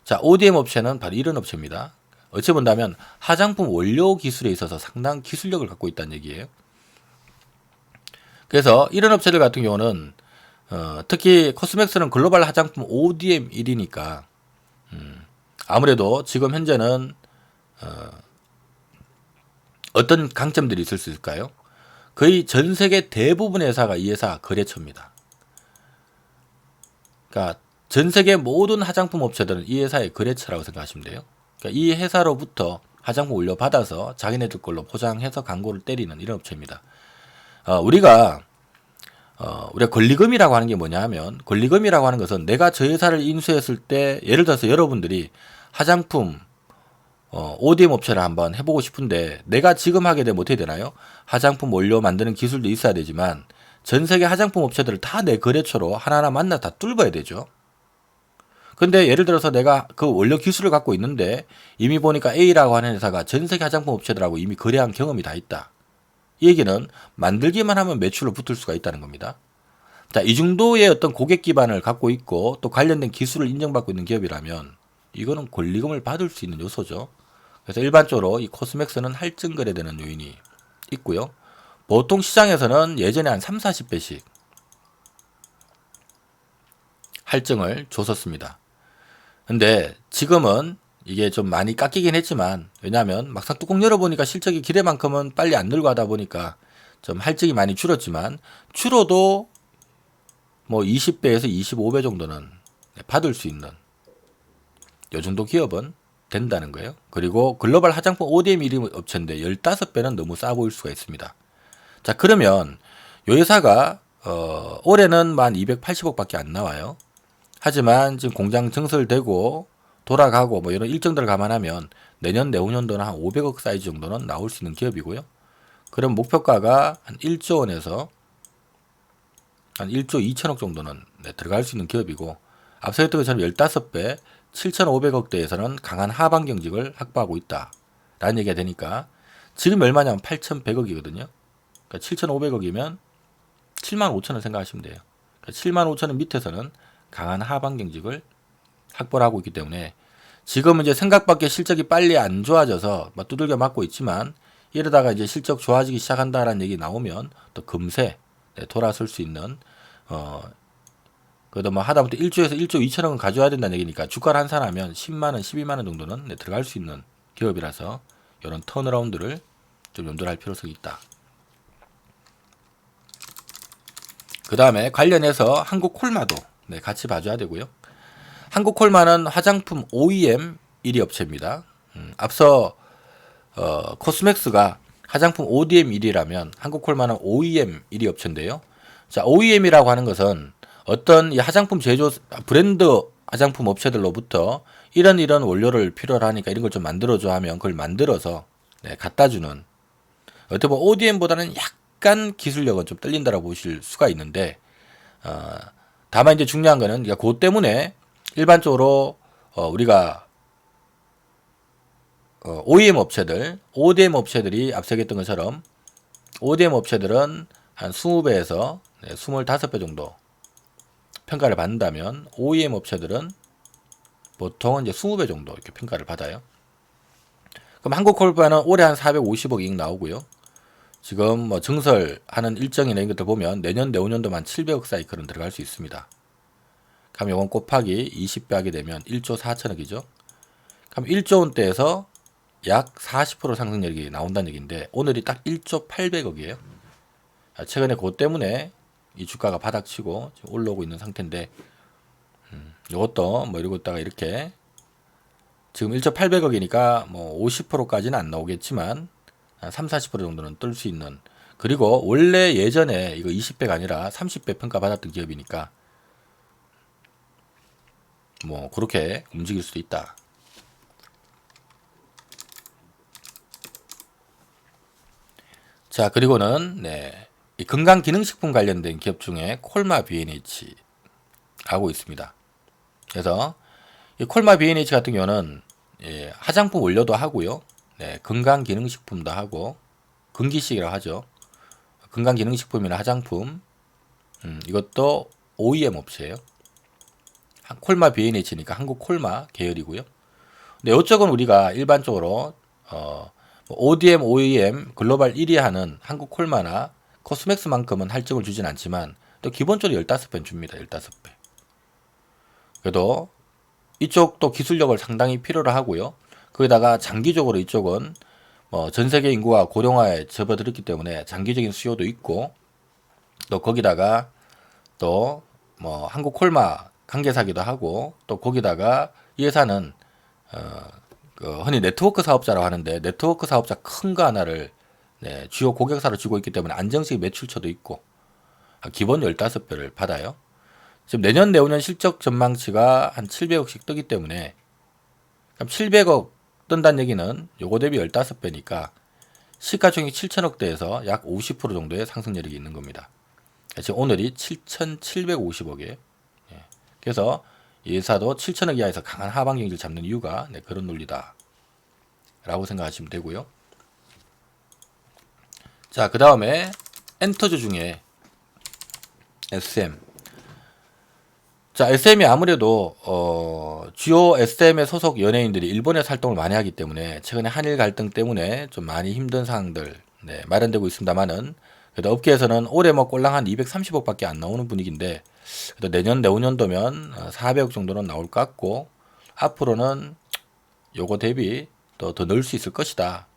자, ODM 업체는 바로 이런 업체입니다. 어찌 본다면 화장품 원료 기술에 있어서 상당한 기술력을 갖고 있다는 얘기예요. 그래서 이런 업체들 같은 경우는 특히 코스맥스는 글로벌 화장품 ODM 1위니까 아무래도 지금 현재는 어떤 강점들이 있을 수 있을까요? 거의 전 세계 대부분의 회사가 이 회사 거래처입니다. 그러니까 전 세계 모든 화장품 업체들은 이 회사의 거래처라고 생각하시면 돼요. 그러니까 이 회사로부터 화장품 원료 받아서 자기네들 걸로 포장해서 광고를 때리는 이런 업체입니다. 우리가 권리금이라고 하는 게 뭐냐 하면, 권리금이라고 하는 것은 내가 저 회사를 인수했을 때, 예를 들어서 여러분들이 화장품 ODM 업체를 한번 해보고 싶은데 내가 지금 하게 되면 어떻게 되나요? 화장품 원료 만드는 기술도 있어야 되지만 전 세계 화장품 업체들을 다 내 거래처로 하나하나 만나 다 뚫어야 되죠. 근데 예를 들어서 내가 그 원료 기술을 갖고 있는데 이미 보니까 A라고 하는 회사가 전 세계 화장품 업체들하고 이미 거래한 경험이 다 있다. 이 얘기는 만들기만 하면 매출로 붙을 수가 있다는 겁니다. 자, 이 정도의 어떤 고객 기반을 갖고 있고 또 관련된 기술을 인정받고 있는 기업이라면 이거는 권리금을 받을 수 있는 요소죠. 그래서 일반적으로 이 코스맥스는 할증 거래되는 요인이 있고요. 보통 시장에서는 예전에 한 3, 40배씩 할증을 줬었습니다. 근데 지금은 이게 좀 많이 깎이긴 했지만, 왜냐하면 막상 뚜껑 열어보니까 실적이 기대만큼은 빨리 안 늘고 하다 보니까 좀 할증이 많이 줄었지만, 줄어도 뭐 20배에서 25배 정도는 받을 수 있는 요 정도 기업은 된다는 거예요. 그리고 글로벌 화장품 ODM 1위 업체인데 15배는 너무 싸 보일 수가 있습니다. 자, 그러면 요 회사가 올해는 만 280억밖에 안 나와요. 하지만 지금 공장 증설되고 돌아가고 뭐 이런 일정들을 감안하면 내년 내후년도는 한 500억 사이즈 정도는 나올 수 있는 기업이고요. 그럼 목표가가 한 1조 원에서 한 1조 2천억 정도는 들어갈 수 있는 기업이고, 앞서 했던 것처럼 15배 7,500억대에서는 강한 하방 경직을 확보하고 있다 라는 얘기가 되니까, 지금 얼마냐면 8,100억이거든요. 그러니까 7,500억이면 7만 5천원 생각하시면 돼요. 그러니까 7만 5천원 밑에서는 강한 하방 경직을 확보를 하고 있기 때문에 지금은 이제 생각밖에 실적이 빨리 안 좋아져서 막 두들겨 맞고 있지만, 이러다가 이제 실적 좋아지기 시작한다라는 얘기 나오면 또 금세 돌아설 수 있는, 그래도 뭐 하다못해 1조에서 1조 2천억은 가져와야 된다는 얘기니까 주가를 환산하면 10만원, 12만원 정도는 들어갈 수 있는 기업이라서 이런 턴어라운드를 좀 염두를 할 필요성이 있다. 그 다음에 관련해서 한국콜마도 같이 봐줘야 되고요. 한국콜마는 화장품 OEM 1위 업체입니다. 앞서 코스맥스가 화장품 ODM 1위라면 한국콜마는 OEM 1위 업체인데요. 자, OEM이라고 하는 것은 어떤 이 화장품 제조 브랜드 화장품 업체들로부터 이런 원료를 필요로 하니까 이런 걸 좀 만들어줘 하면 그걸 만들어서 갖다주는, 어떻게 보면 ODM보다는 약간 기술력은 좀 떨린다라고 보실 수가 있는데, 다만 이제 중요한 거는 그 때문에 일반적으로 우리가 OEM 업체들, ODM 업체들이 앞서 얘기했던 것처럼 ODM 업체들은 한 20배에서 25배 정도 평가를 받는다면 OEM 업체들은 보통은 이제 20배 정도 이렇게 평가를 받아요. 그럼 한국콜바는 올해 한 450억 이익 나오고요. 지금 뭐 증설하는 일정이나 이런 것들 보면 내년 내후년도만 700억 사이클은 들어갈 수 있습니다. 그럼 이건 곱하기 20배 하게 되면 1조 4천억이죠. 그럼 1조 원대에서 약 40% 상승력이 나온다는 얘기인데 오늘이 딱 1조 800억이에요. 최근에 그것 때문에 이 주가가 바닥치고 지금 올라오고 있는 상태인데, 이것도 뭐 이러고 있다가 이렇게 지금 1조 800억이니까 뭐 50%까지는 안 나오겠지만 3, 40% 정도는 뜰 수 있는, 그리고 원래 예전에 이거 20배가 아니라 30배 평가 받았던 기업이니까 뭐 그렇게 움직일 수도 있다. 자, 그리고는 이 건강기능식품 관련된 기업 중에 콜마 B&H라고 있습니다. 그래서 이 콜마 B&H 같은 경우는 화장품 원료도 하고요. 건강기능식품도 하고, 건기식이라고 하죠. 건강기능식품이나 화장품, 이것도 OEM 업체예요. 콜마 B&H니까 한국 콜마 계열이고요. 근데 이쪽은 우리가 일반적으로 ODM, OEM 글로벌 1위 하는 한국 콜마나 코스맥스만큼은 할증을 주진 않지만 또 기본적으로 15배는 줍니다. 15배. 그래도 이쪽도 기술력을 상당히 필요로 하고요. 거기다가 장기적으로 이쪽은 전 세계 인구가 고령화에 접어들었기 때문에 장기적인 수요도 있고, 또 거기다가 또 뭐 한국 콜마 관계사기도 하고, 또 거기다가 이 회사는 흔히 네트워크 사업자라고 하는데 네트워크 사업자 큰 거 하나를 주요 고객사로 쥐고 있기 때문에 안정적인 매출처도 있고 기본 15배를 받아요. 지금 내년 내후년 실적 전망치가 한 700억씩 뜨기 때문에 700억 뜬다는 얘기는 요거 대비 15배니까 시가총액 7천억대에서 약 50% 정도의 상승 여력이 있는 겁니다. 지금 오늘이 7,750억이에요. 그래서 이 회사도 7천억 이하에서 강한 하방 경기를 잡는 이유가 그런 논리다 라고 생각하시면 되고요. 자, 그 다음에 엔터주 중에 SM. 자, SM이 아무래도 주요 SM의 소속 연예인들이 일본에 활동을 많이 하기 때문에 최근에 한일 갈등 때문에 좀 많이 힘든 상황들 마련되고 있습니다만은 그래도 업계에서는 올해 뭐 꼴랑 한 230억밖에 안 나오는 분위기인데 그래도 내년 내후년도면 400억 정도는 나올 것 같고 앞으로는 요거 대비 또 더 넣을 수 있을 것이다.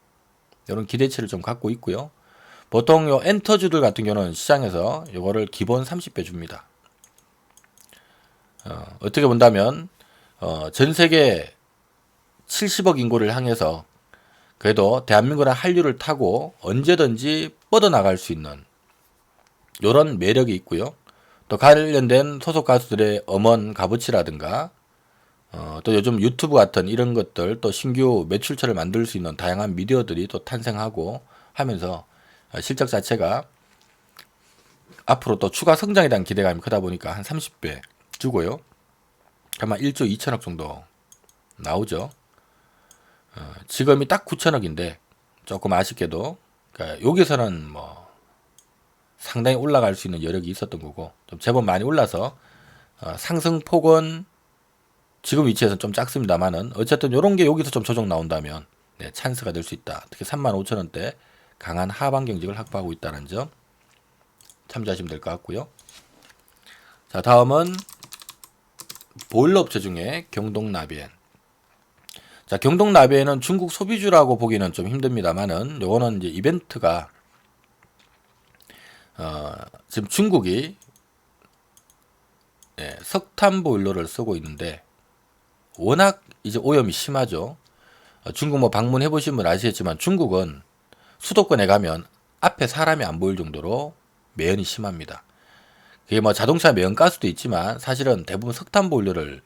이런 기대치를 좀 갖고 있고요. 보통 요 엔터주들 같은 경우는 시장에서 요거를 기본 30배 줍니다. 어떻게 본다면 전 세계 70억 인구를 향해서 그래도 대한민국이나 한류를 타고 언제든지 뻗어나갈 수 있는 이런 매력이 있고요. 또 관련된 소속 가수들의 음원 값어치라든가 또 요즘 유튜브 같은 이런 것들 또 신규 매출처를 만들 수 있는 다양한 미디어들이 또 탄생하고 하면서 실적 자체가 앞으로 또 추가 성장에 대한 기대감이 크다 보니까 한 30배 주고요. 아마 1조 2천억 정도 나오죠. 지금이 딱 9천억인데 조금 아쉽게도 그러니까 여기서는 뭐 상당히 올라갈 수 있는 여력이 있었던 거고 좀 제법 많이 올라서 상승폭은 지금 위치에서는 좀 작습니다만은 어쨌든 이런 게 여기서 좀 조정 나온다면 찬스가 될 수 있다. 특히 35,000원대 강한 하방 경직을 확보하고 있다는 점 참조하시면 될 것 같고요. 자, 다음은 보일러 업체 중에 경동나비엔. 자, 경동나비엔은 중국 소비주라고 보기는 좀 힘듭니다만은 요거는 이제 이벤트가 지금 중국이 석탄 보일러를 쓰고 있는데 워낙 이제 오염이 심하죠. 중국 뭐 방문해 보신 분 아시겠지만 중국은 수도권에 가면 앞에 사람이 안 보일 정도로 매연이 심합니다. 그게 뭐 자동차 매연가스도 있지만 사실은 대부분 석탄 보일러를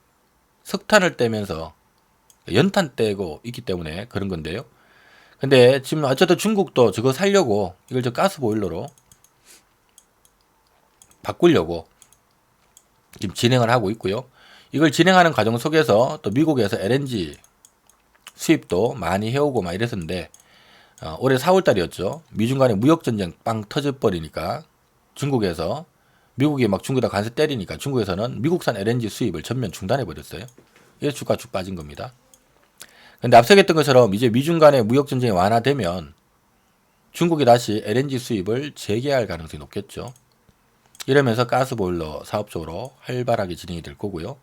석탄을 떼면서 연탄 떼고 있기 때문에 그런 건데요. 근데 지금 어쨌든 중국도 저거 살려고 이걸 저 가스 보일러로 바꾸려고 지금 진행을 하고 있고요. 이걸 진행하는 과정 속에서 또 미국에서 LNG 수입도 많이 해오고 막 이랬었는데 올해 4월달이었죠. 미중 간의 무역 전쟁 빵 터져버리니까 중국에서 미국이 막 중국에다 관세 때리니까 중국에서는 미국산 LNG 수입을 전면 중단해 버렸어요. 이래서 주가 쭉 빠진 겁니다. 근데 앞서 얘기했던 것처럼 이제 미중 간의 무역 전쟁이 완화되면 중국이 다시 LNG 수입을 재개할 가능성이 높겠죠. 이러면서 가스보일러 사업적으로 활발하게 진행이 될 거고요.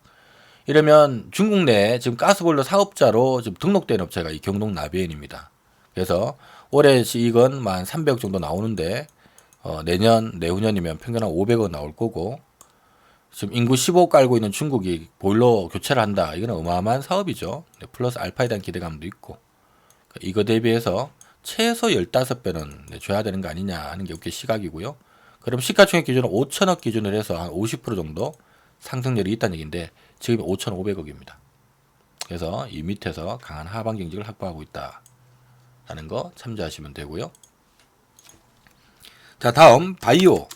이러면 중국 내에 지금 가스보일러 사업자로 지금 등록된 업체가 이 경동나비엔입니다. 그래서 올해 이익은 한 300억 정도 나오는데 내년 내후년이면 평균 한 500억 나올 거고 지금 인구 15억 깔고 있는 중국이 보일러 교체를 한다. 이건 어마어마한 사업이죠. 플러스 알파에 대한 기대감도 있고 이거 대비해서 최소 15배는 줘야 되는 거 아니냐 하는 게 업계 시각이고요. 그럼 시가총액 기준으로 5천억 기준으로 해서 한 50% 정도 상승률이 있다는 얘기인데 지금 5,500억입니다. 그래서 이 밑에서 강한 하방 경직을 확보하고 있다라는 거 참조하시면 되고요. 자, 다음 바이오.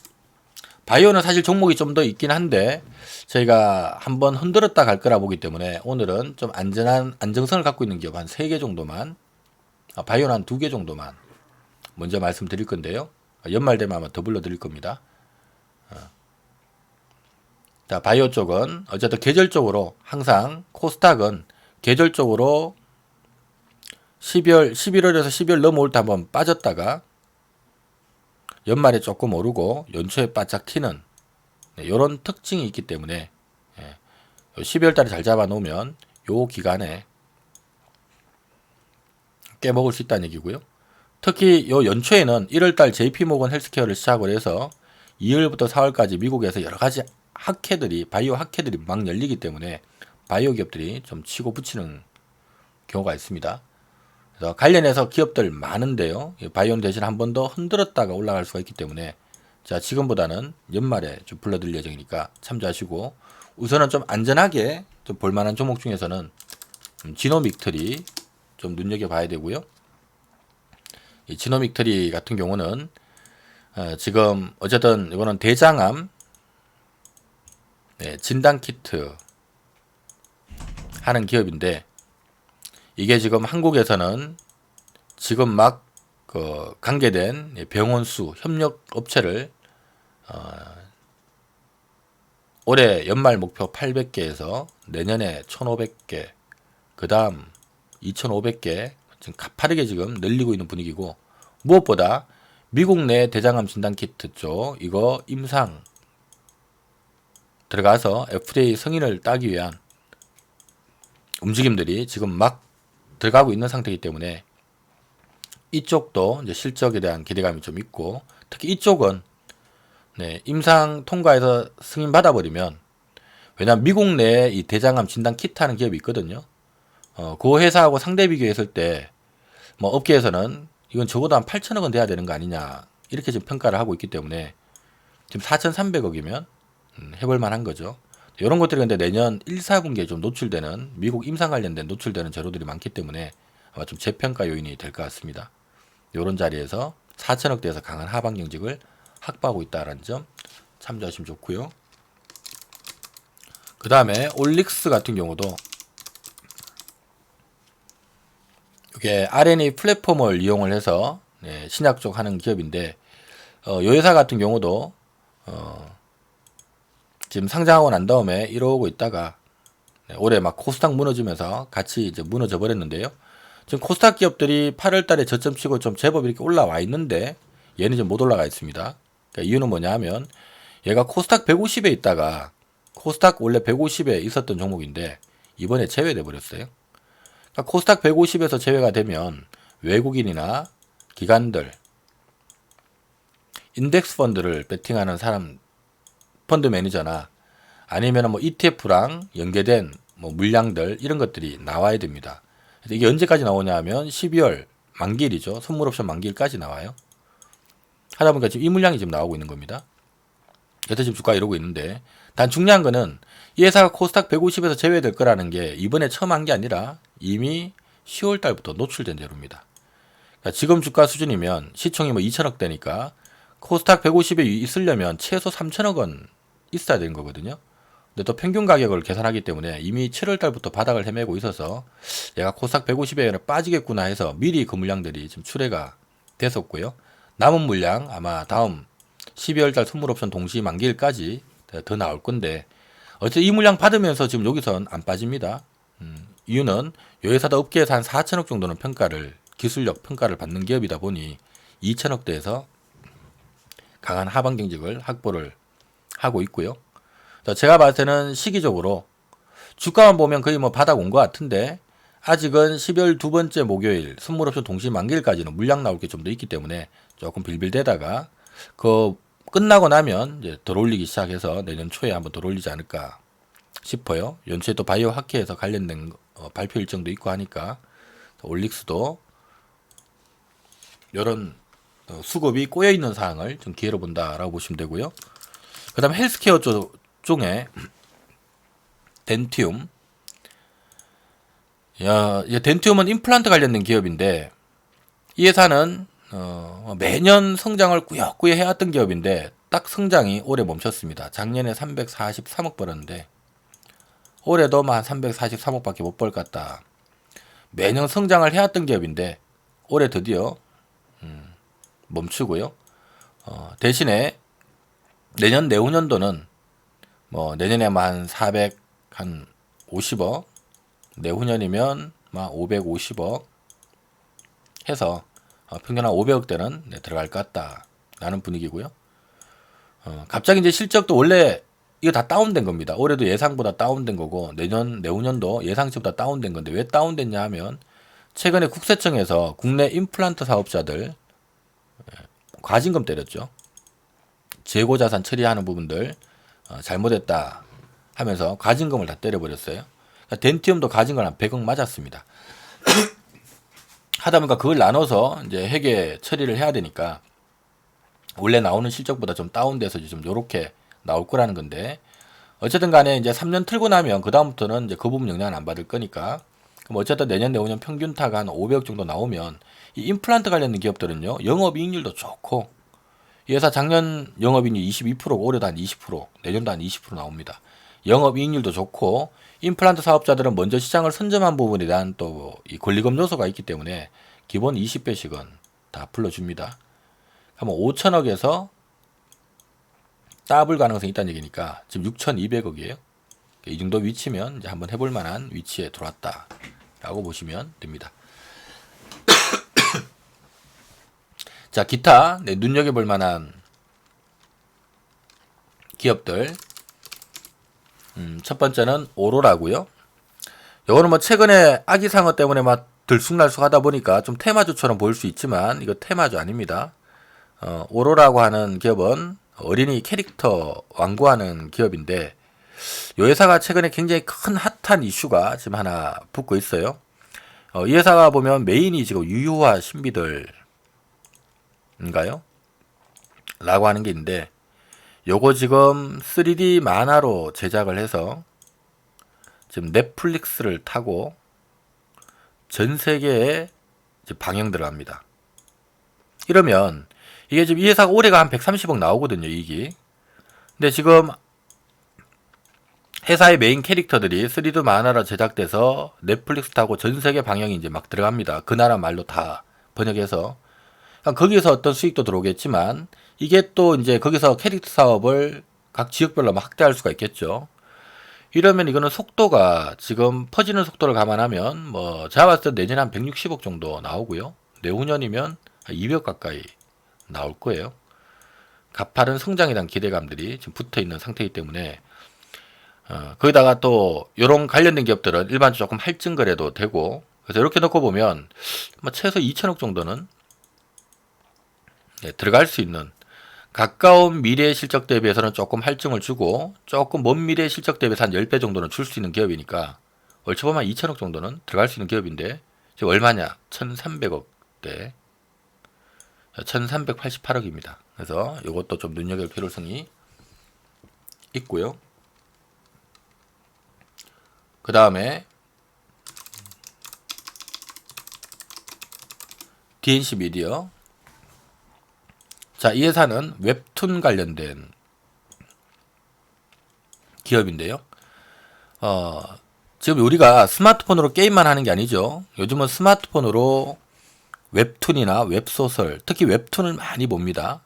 바이오는 사실 종목이 좀 더 있긴 한데 저희가 한번 흔들었다 갈 거라 보기 때문에 오늘은 좀 안정성을 갖고 있는 기업 한 3개 정도만 바이오는 한 2개 정도만 먼저 말씀드릴 건데요. 연말 되면 아마 더 불러드릴 겁니다. 자, 바이오 쪽은 어쨌든 계절적으로 항상 코스닥은 계절적으로 11월에서 12월 넘어올 때 한번 빠졌다가 연말에 조금 오르고 연초에 바짝 튀는 이런 특징이 있기 때문에 12월 달에 잘 잡아놓으면 요 기간에 깨먹을 수 있다는 얘기고요. 특히 요 연초에는 1월달 JP모건 헬스케어를 시작으로 해서 2월부터 4월까지 미국에서 여러 가지 바이오 학회들이 막 열리기 때문에 바이오 기업들이 좀 치고 붙이는 경우가 있습니다. 그래서 관련해서 기업들 많은데요. 바이오는 대신 한 번 더 흔들었다가 올라갈 수가 있기 때문에 자, 지금보다는 연말에 좀 불러들 예정이니까 참조하시고 우선은 좀 안전하게 좀 볼만한 종목 중에서는 지노믹트리 좀 눈여겨봐야 되고요. 이 지노믹트리 같은 경우는 지금 어쨌든 이거는 대장암 진단키트 하는 기업인데 이게 지금 한국에서는 지금 막 관계된 병원 수 협력 업체를 올해 연말 목표 800개에서 내년에 1,500개, 그 다음 2,500개 지금 가파르게 지금 늘리고 있는 분위기고 무엇보다 미국 내 대장암 진단키트 쪽 이거 임상 들어가서 FDA 승인을 따기 위한 움직임들이 지금 막 들어가고 있는 상태이기 때문에 이쪽도 이제 실적에 대한 기대감이 좀 있고 특히 이쪽은 임상 통과해서 승인 받아버리면 왜냐하면 미국 내에 이 대장암 진단 키트 하는 기업이 있거든요. 그 회사하고 상대 비교했을 때 뭐 업계에서는 이건 적어도 한 8천억 원 돼야 되는 거 아니냐 이렇게 지금 평가를 하고 있기 때문에 지금 4,300억이면 해볼 만한 거죠. 이런 것들이 근데 내년 1, 4분기에 좀 노출되는 미국 임상 관련된 노출되는 재료들이 많기 때문에 아마 좀 재평가 요인이 될 것 같습니다. 이런 자리에서 4천억대에서 강한 하방 경직을 확보하고 있다는 점 참조하시면 좋고요. 그 다음에 올릭스 같은 경우도 이게 RNA 플랫폼을 이용을 해서 신약 쪽 하는 기업인데 이 회사 같은 경우도 지금 상장하고 난 다음에 이러고 있다가 올해 막 코스닥 무너지면서 같이 이제 무너져 버렸는데요. 지금 코스닥 기업들이 8월 달에 저점 치고 좀 제법 이렇게 올라와 있는데 얘는 지금 못 올라가 있습니다. 그러니까 이유는 뭐냐 하면 얘가 코스닥 150에 있다가 코스닥 원래 150에 있었던 종목인데 이번에 제외돼 버렸어요. 그러니까 코스닥 150에서 제외가 되면 외국인이나 기관들, 인덱스 펀드를 베팅하는 사람, 펀드 매니저나 아니면 뭐 ETF랑 연계된 뭐 물량들 이런 것들이 나와야 됩니다. 그래서 이게 언제까지 나오냐 하면 12월 만기일이죠. 선물 옵션 만기일까지 나와요. 하다 보니까 지금 이 물량이 지금 나오고 있는 겁니다. 그래서 지금 주가 이러고 있는데 단 중요한 거는 이 회사가 코스닥 150에서 제외될 거라는 게 이번에 처음 한 게 아니라 이미 10월 달부터 노출된 대로입니다. 그러니까 지금 주가 수준이면 시총이 뭐 2천억 대니까 코스닥 150에 있으려면 최소 3천억 원 있어야 되는 거거든요. 근데 또 평균 가격을 계산하기 때문에 이미 7월 달부터 바닥을 헤매고 있어서 얘가 코스닥 150에 빠지겠구나 해서 미리 그 물량들이 지금 출회가 됐었고요. 남은 물량 아마 다음 12월 달 선물 옵션 동시 만기일까지 더 나올 건데 어쨌든 이 물량 받으면서 지금 여기선 안 빠집니다. 이유는 이 회사도 업계에서 한 4천억 정도는 평가를 기술력 평가를 받는 기업이다 보니 2천억대에서 강한 하방 경직을 확보를 하고 있고요. 제가 봤을 때는 시기적으로 주가만 보면 거의 뭐 바닥 온 것 같은데 아직은 12월 두 번째 목요일 선물옵션 동시 만기일까지는 물량 나올 게 좀 더 있기 때문에 조금 빌빌대다가 그 끝나고 나면 이제 덜 올리기 시작해서 내년 초에 한번 덜 올리지 않을까 싶어요. 연초에 또 바이오 학회에서 관련된 발표 일정도 있고 하니까 올릭스도 이런 수급이 꼬여 있는 사항을 좀 기회로 본다라고 보시면 되고요. 그다음 헬스케어 쪽에 덴티움. 덴티움은 임플란트 관련된 기업인데 이 회사는 매년 성장을 꾸역꾸역 해왔던 기업인데 딱 성장이 올해 멈췄습니다. 작년에 343억 벌었는데 올해도 한 343억밖에 못 벌 것 같다. 매년 성장을 해왔던 기업인데 올해 드디어 멈추고요. 대신에 내년 내후년도는 뭐 내년에만 한 450억, 내후년이면 막 550억 해서 평균 한 500억대는 들어갈 것 같다라는 분위기고요. 갑자기 이제 실적도 원래 이거 다 다운된 겁니다. 올해도 예상보다 다운된 거고 내후년도 예상치보다 다운된 건데 왜 다운됐냐 하면 최근에 국세청에서 국내 임플란트 사업자들 과징금 때렸죠. 재고자산 처리하는 부분들 잘못했다 하면서 과징금을 다 때려버렸어요. 그러니까 덴티움도 과징금 한 100억 맞았습니다. 하다 보니까 그걸 나눠서 이제 회계 처리를 해야 되니까 원래 나오는 실적보다 좀 다운돼서 좀 요렇게 나올 거라는 건데, 어쨌든 간에 이제 3년 틀고 나면 그다음부터는 이제 그 부분 영향을 안 받을 거니까, 그럼 어쨌든 내년 내후년 평균타가 한 500억 정도 나오면 이 임플란트 관련된 기업들은요, 영업이익률도 좋고, 이 회사 작년 영업이익률이 22%고 올해도 한 20%, 내년도 한 20% 나옵니다. 영업이익률도 좋고, 임플란트 사업자들은 먼저 시장을 선점한 부분에 대한 또 이 권리금 요소가 있기 때문에 기본 20배씩은 다 불러줍니다. 그러면 5천억에서 더블 가능성이 있다는 얘기니까 지금 6,200억이에요. 이 정도 위치면 이제 한번 해볼 만한 위치에 들어왔다라고 보시면 됩니다. 자, 기타 눈여겨볼 만한 기업들. 첫 번째는 오로라고요. 요거는 뭐 최근에 아기상어 때문에 막 들쑥날쑥 하다 보니까 좀 테마주처럼 보일 수 있지만 이거 테마주 아닙니다. 오로라고 하는 기업은 어린이 캐릭터 완구하는 기업인데, 이 회사가 최근에 굉장히 큰 핫한 이슈가 지금 하나 붙고 있어요. 이 회사가 보면 메인이 지금 유효화 신비들인가요? 라고 하는 게 있는데, 요거 지금 3D 만화로 제작을 해서 지금 넷플릭스를 타고 전 세계에 방영들을 합니다. 이러면 이게 지금 이 회사가 올해가 한 130억 나오거든요, 이익이. 근데 지금 회사의 메인 캐릭터들이 3D 만화로 제작돼서 넷플릭스 타고 전 세계 방영이 이제 막 들어갑니다. 그 나라 말로 다 번역해서. 거기에서 어떤 수익도 들어오겠지만, 이게 또 이제 거기서 캐릭터 사업을 각 지역별로 막 확대할 수가 있겠죠. 이러면 이거는 속도가 지금 퍼지는 속도를 감안하면 뭐 제가 봤을 때 내년에 한 160억 정도 나오고요. 내후년이면 한 200억 가까이 나올 거예요. 가파른 성장에 대한 기대감들이 지금 붙어 있는 상태이기 때문에, 거기다가 또 이런 관련된 기업들은 일반적으로 조금 할증 거래도 되고, 그래서 이렇게 놓고 보면 뭐 최소 2천억 정도는 들어갈 수 있는, 가까운 미래 실적 대비해서는 조금 할증을 주고 조금 먼 미래 실적 대비해서 한 10배 정도는 줄 수 있는 기업이니까 얼추 보면 2천억 정도는 들어갈 수 있는 기업인데, 지금 얼마냐? 1,300억대, 1,388억입니다. 그래서 이것도 좀 눈여겨볼 필요성이 있고요. 그 다음에 DNC 미디어. 자, 이 회사는 웹툰 관련된 기업인데요. 지금 우리가 스마트폰으로 게임만 하는 게 아니죠. 요즘은 스마트폰으로 웹툰이나 웹소설, 특히 웹툰을 많이 봅니다.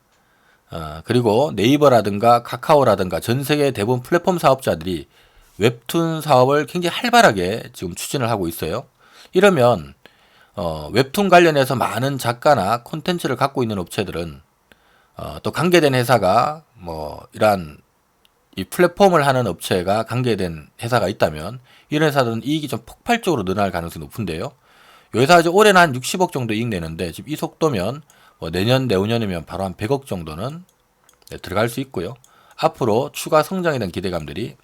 그리고 네이버라든가 카카오라든가 전 세계 대부분 플랫폼 사업자들이 웹툰 사업을 굉장히 활발하게 지금 추진을 하고 있어요. 이러면 웹툰 관련해서 많은 작가나 콘텐츠를 갖고 있는 업체들은 또 관계된 회사가 뭐 이러한 이 플랫폼을 하는 업체가 관계된 회사가 있다면 이런 회사들은 이익이 좀 폭발적으로 늘어날 가능성이 높은데요. 이 회사가 이제 올해는 한 60억 정도 이익 내는데, 지금 이 속도면 뭐 내년 내후년이면 바로 한 100억 정도는 들어갈 수 있고요. 앞으로 추가 성장에 대한 기대감들이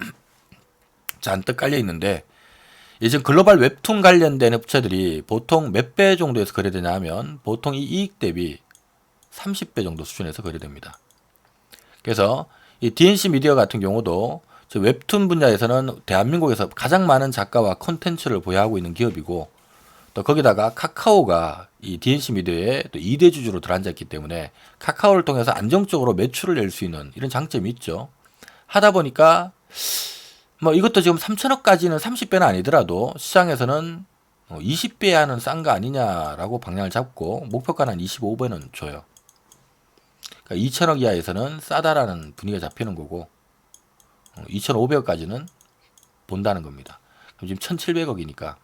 잔뜩 깔려 있는데, 예전 글로벌 웹툰 관련된 업체들이 보통 몇 배 정도에서 거래되냐 하면 보통 이 이익 대비 30배 정도 수준에서 거래됩니다. 그래서 이 DNC 미디어 같은 경우도 웹툰 분야에서는 대한민국에서 가장 많은 작가와 콘텐츠를 보유하고 있는 기업이고, 또 거기다가 카카오가 이 DNC 미디어의 또 2대 주주로 들어앉아 있기 때문에 카카오를 통해서 안정적으로 매출을 낼 수 있는 이런 장점이 있죠. 하다 보니까 뭐 이것도 지금 3천억까지는 30배는 아니더라도 시장에서는 20배 하는 싼 거 아니냐라고 방향을 잡고 목표가는 한 25배는 줘요. 그러니까 2천억 이하에서는 싸다라는 분위기가 잡히는 거고, 2,500억까지는 본다는 겁니다. 그럼 지금 1,700억이니까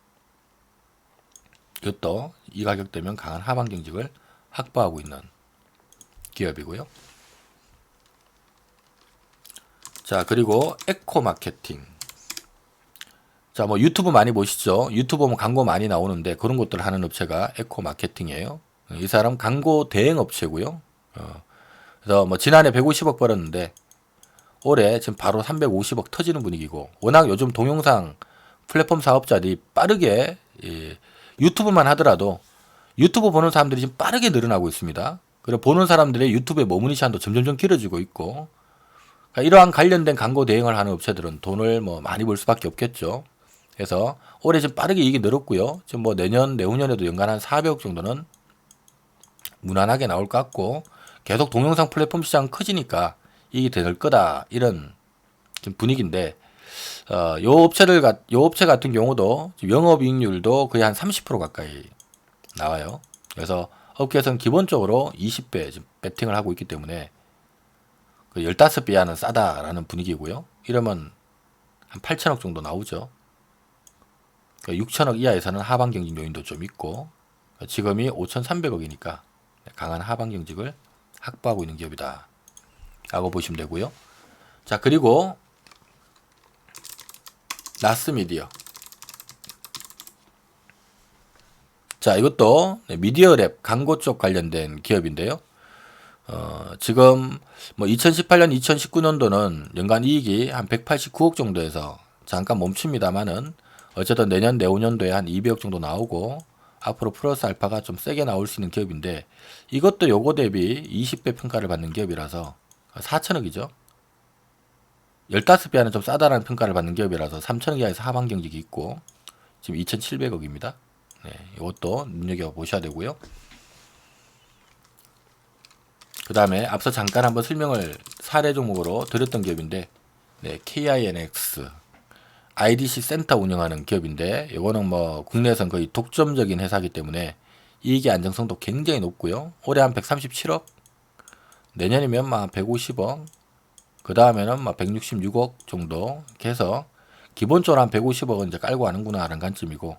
이것도 이 가격대면 강한 하방 경직을 확보하고 있는 기업이고요. 자, 그리고 에코 마케팅. 자, 뭐 유튜브 많이 보시죠. 유튜브 보면 광고 많이 나오는데 그런 것들을 하는 업체가 에코 마케팅이에요. 이 사람 광고 대행 업체고요. 그래서 뭐 지난해 150억 벌었는데 올해 지금 바로 350억 터지는 분위기고, 워낙 요즘 동영상 플랫폼 사업자들이 빠르게 유튜브만 하더라도 유튜브 보는 사람들이 지금 빠르게 늘어나고 있습니다. 그리고 보는 사람들의 유튜브의 머무는 시간도 점점점 길어지고 있고, 그러니까 이러한 관련된 광고 대행을 하는 업체들은 돈을 뭐 많이 벌 수밖에 없겠죠. 그래서 올해 지금 빠르게 이익이 늘었고요. 지금 뭐 내년, 내후년에도 연간 한 400억 정도는 무난하게 나올 것 같고, 계속 동영상 플랫폼 시장 커지니까 이익이 더 늘 거다, 이런 지금 분위기인데, 요 업체 같은 경우도 영업이익률도 거의 한 30% 가까이 나와요. 그래서 업계에서는 기본적으로 20배 지금 배팅을 하고 있기 때문에 그 15배 이하는 싸다라는 분위기고요. 이러면 한 8천억 정도 나오죠. 6천억 이하에서는 하방 경직 요인도 좀 있고, 지금이 5,300억이니까 강한 하방 경직을 확보하고 있는 기업이다 라고 보시면 되고요. 자, 그리고 나스미디어. 자, 이것도 미디어랩 광고 쪽 관련된 기업인데요. 지금 뭐 2018년, 2019년도는 연간 이익이 한 189억 정도에서 잠깐 멈춥니다만은 어쨌든 내년, 내후년도에 한 200억 정도 나오고 앞으로 플러스 알파가 좀 세게 나올 수 있는 기업인데, 이것도 요거 대비 20배 평가를 받는 기업이라서 4천억이죠. 15배 하는 좀 싸다라는 평가를 받는 기업이라서 3천억 이하에서 하방 경직이 있고 지금 2,700억입니다. 네, 이것도 눈여겨보셔야 되고요. 그 다음에 앞서 잠깐 한번 설명을 사례 종목으로 드렸던 기업인데, 네, KINX IDC 센터 운영하는 기업인데, 이거는 뭐 국내에선 거의 독점적인 회사이기 때문에 이익의 안정성도 굉장히 높고요. 올해 한 137억, 내년이면 막 150억, 그 다음에는 막 166억 정도 이렇게 해서 기본적으로 한 150억은 이제 깔고 가는구나 하는 관점이고,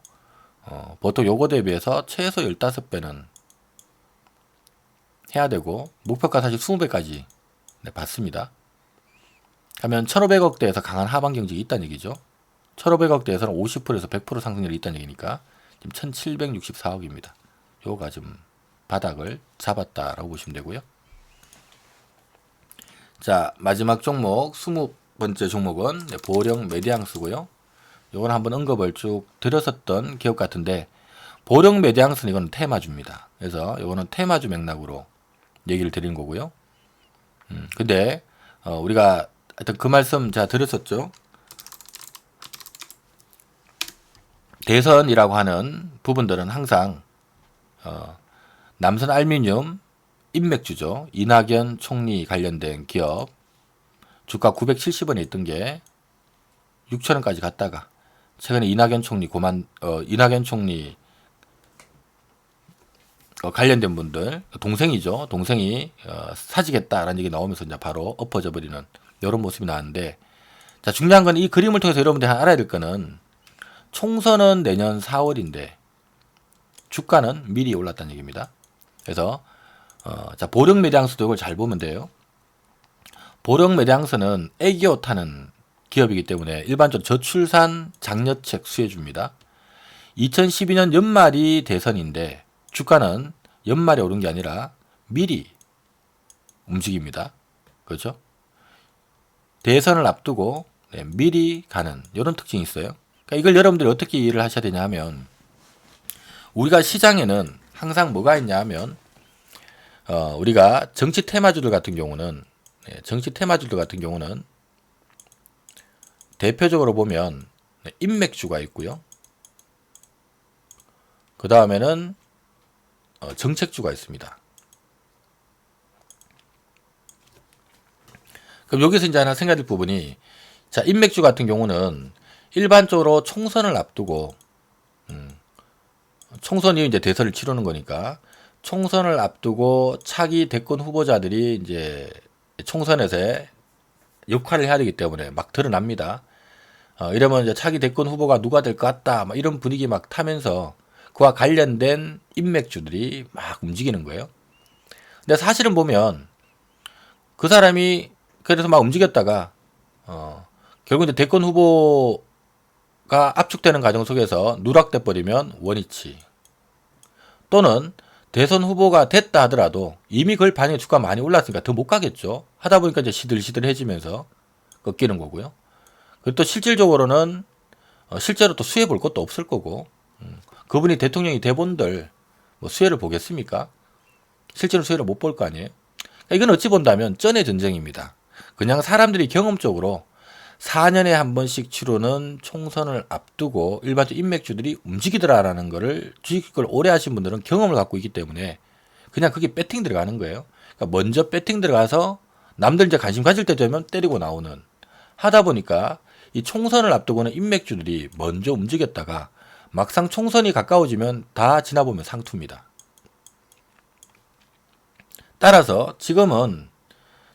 보통 요거 대비해서 최소 15배는 해야 되고, 목표가 사실 20배까지 받습니다. 하면 1,500억대에서 강한 하방 경직이 있다는 얘기죠. 1,500억대에서는 50%에서 100% 상승률이 있다는 얘기니까 지금 1,764억입니다. 요거가 좀 바닥을 잡았다라고 보시면 되고요. 자, 마지막 종목 20번째 종목은 보령 메디앙스고요. 요건 한번 언급을 쭉 드렸었던 기업 같은데, 보령 메디앙스는 이건 테마주입니다. 그래서 요거는 테마주 맥락으로 얘기를 드리는 거고요. 근데 우리가 하여튼 그 말씀 제가 드렸었죠. 대선이라고 하는 부분들은 항상 남선 알루미늄 인맥주죠. 이낙연 총리 관련된 기업 주가 970원에 있던 게 6,000원까지 갔다가 최근에 이낙연 총리 관련된 분들, 동생이죠. 동생이 사직했다라는 얘기 나오면서 이제 바로 엎어져 버리는 이런 모습이 나왔는데, 자, 중요한 건 이 그림을 통해서 여러분들이 알아야 될 거는, 총선은 내년 4월인데 주가는 미리 올랐다는 얘기입니다. 그래서 자, 보령 메디앙스도 이걸 잘 보면 돼요. 보령 메디앙스는 애기옷 타는 기업이기 때문에 일반적으로 저출산 장려책 수혜줍니다. 2012년 연말이 대선인데 주가는 연말에 오른 게 아니라 미리 움직입니다. 그렇죠? 대선을 앞두고 미리 가는 이런 특징이 있어요. 그러니까 이걸 여러분들이 어떻게 이해를 하셔야 되냐 하면, 우리가 시장에는 항상 뭐가 있냐 하면 우리가 정치 테마주들 같은 경우는 대표적으로 보면 인맥주가 있고요. 그 다음에는 정책주가 있습니다. 그럼 여기서 이제 하나 생각할 부분이, 자, 인맥주 같은 경우는 일반적으로 총선을 앞두고 총선이 이제 대선을 치르는 거니까 총선을 앞두고 차기 대권 후보자들이 이제 총선에서의 역할을 해야 되기 때문에 막 드러납니다. 이러면 이제 차기 대권 후보가 누가 될 것 같다, 막 이런 분위기 막 타면서 그와 관련된 인맥주들이 막 움직이는 거예요. 근데 사실은 보면 그 사람이 그래서 막 움직였다가 결국 이제 대권 후보가 압축되는 과정 속에서 누락돼 버리면 원위치, 또는 대선 후보가 됐다 하더라도 이미 그걸 반영해 주가 많이 올랐으니까 더 못 가겠죠. 하다 보니까 이제 시들시들해지면서 꺾이는 거고요. 그리고 또 실질적으로는 실제로 또 수혜 볼 것도 없을 거고, 그분이 대통령이 돼본들 뭐 수혜를 보겠습니까? 실제로 수혜를 못 볼 거 아니에요? 그러니까 이건 어찌 본다면 쩐의 전쟁입니다. 그냥 사람들이 경험적으로 4년에 한 번씩 치르는 총선을 앞두고 일반적 인맥주들이 움직이더라라는 거를 주식을 오래 하신 분들은 경험을 갖고 있기 때문에 그냥 그게 배팅 들어가는 거예요. 그러니까 먼저 배팅 들어가서 남들 이제 관심 가질 때 되면 때리고 나오는 하다 보니까 이 총선을 앞두고는 인맥주들이 먼저 움직였다가 막상 총선이 가까워지면 다 지나보면 상투입니다. 따라서 지금은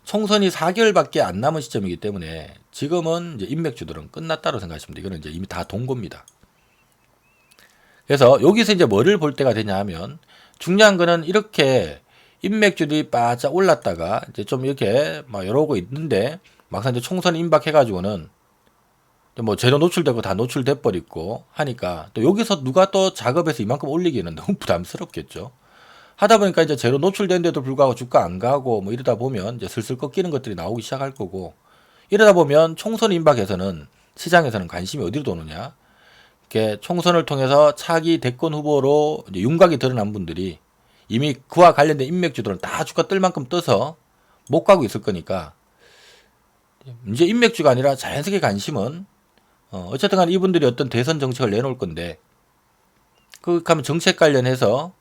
총선이 4개월밖에 안 남은 시점이기 때문에 지금은 이제 인맥주들은 끝났다고 생각하시면 돼요. 이거는 이제 이미 다 동고입니다. 그래서 여기서 이제 뭐를 볼 때가 되냐 하면 중요한 거는 이렇게 인맥주들이 바짝 올랐다가 이제 좀 이렇게 막 이러고 있는데 막상 이제 총선 임박해가지고는 뭐 재료 노출되고 다 노출돼 버리고 하니까 또 여기서 누가 또 작업해서 이만큼 올리기는 너무 부담스럽겠죠. 하다 보니까 이제 재료 노출된데도 불구하고 주가 안 가고 뭐 이러다 보면 이제 슬슬 꺾이는 것들이 나오기 시작할 거고 이러다 보면 총선 임박에서는 시장에서는 관심이 어디로 도느냐. 이렇게 총선을 통해서 차기 대권 후보로 이제 윤곽이 드러난 분들이 이미 그와 관련된 인맥주들은 다 주가 뜰 만큼 떠서 못 가고 있을 거니까 이제 인맥주가 아니라 자연스럽게 관심은 어쨌든 간에 이분들이 어떤 대선 정책을 내놓을 건데 그 가면 정책 관련해서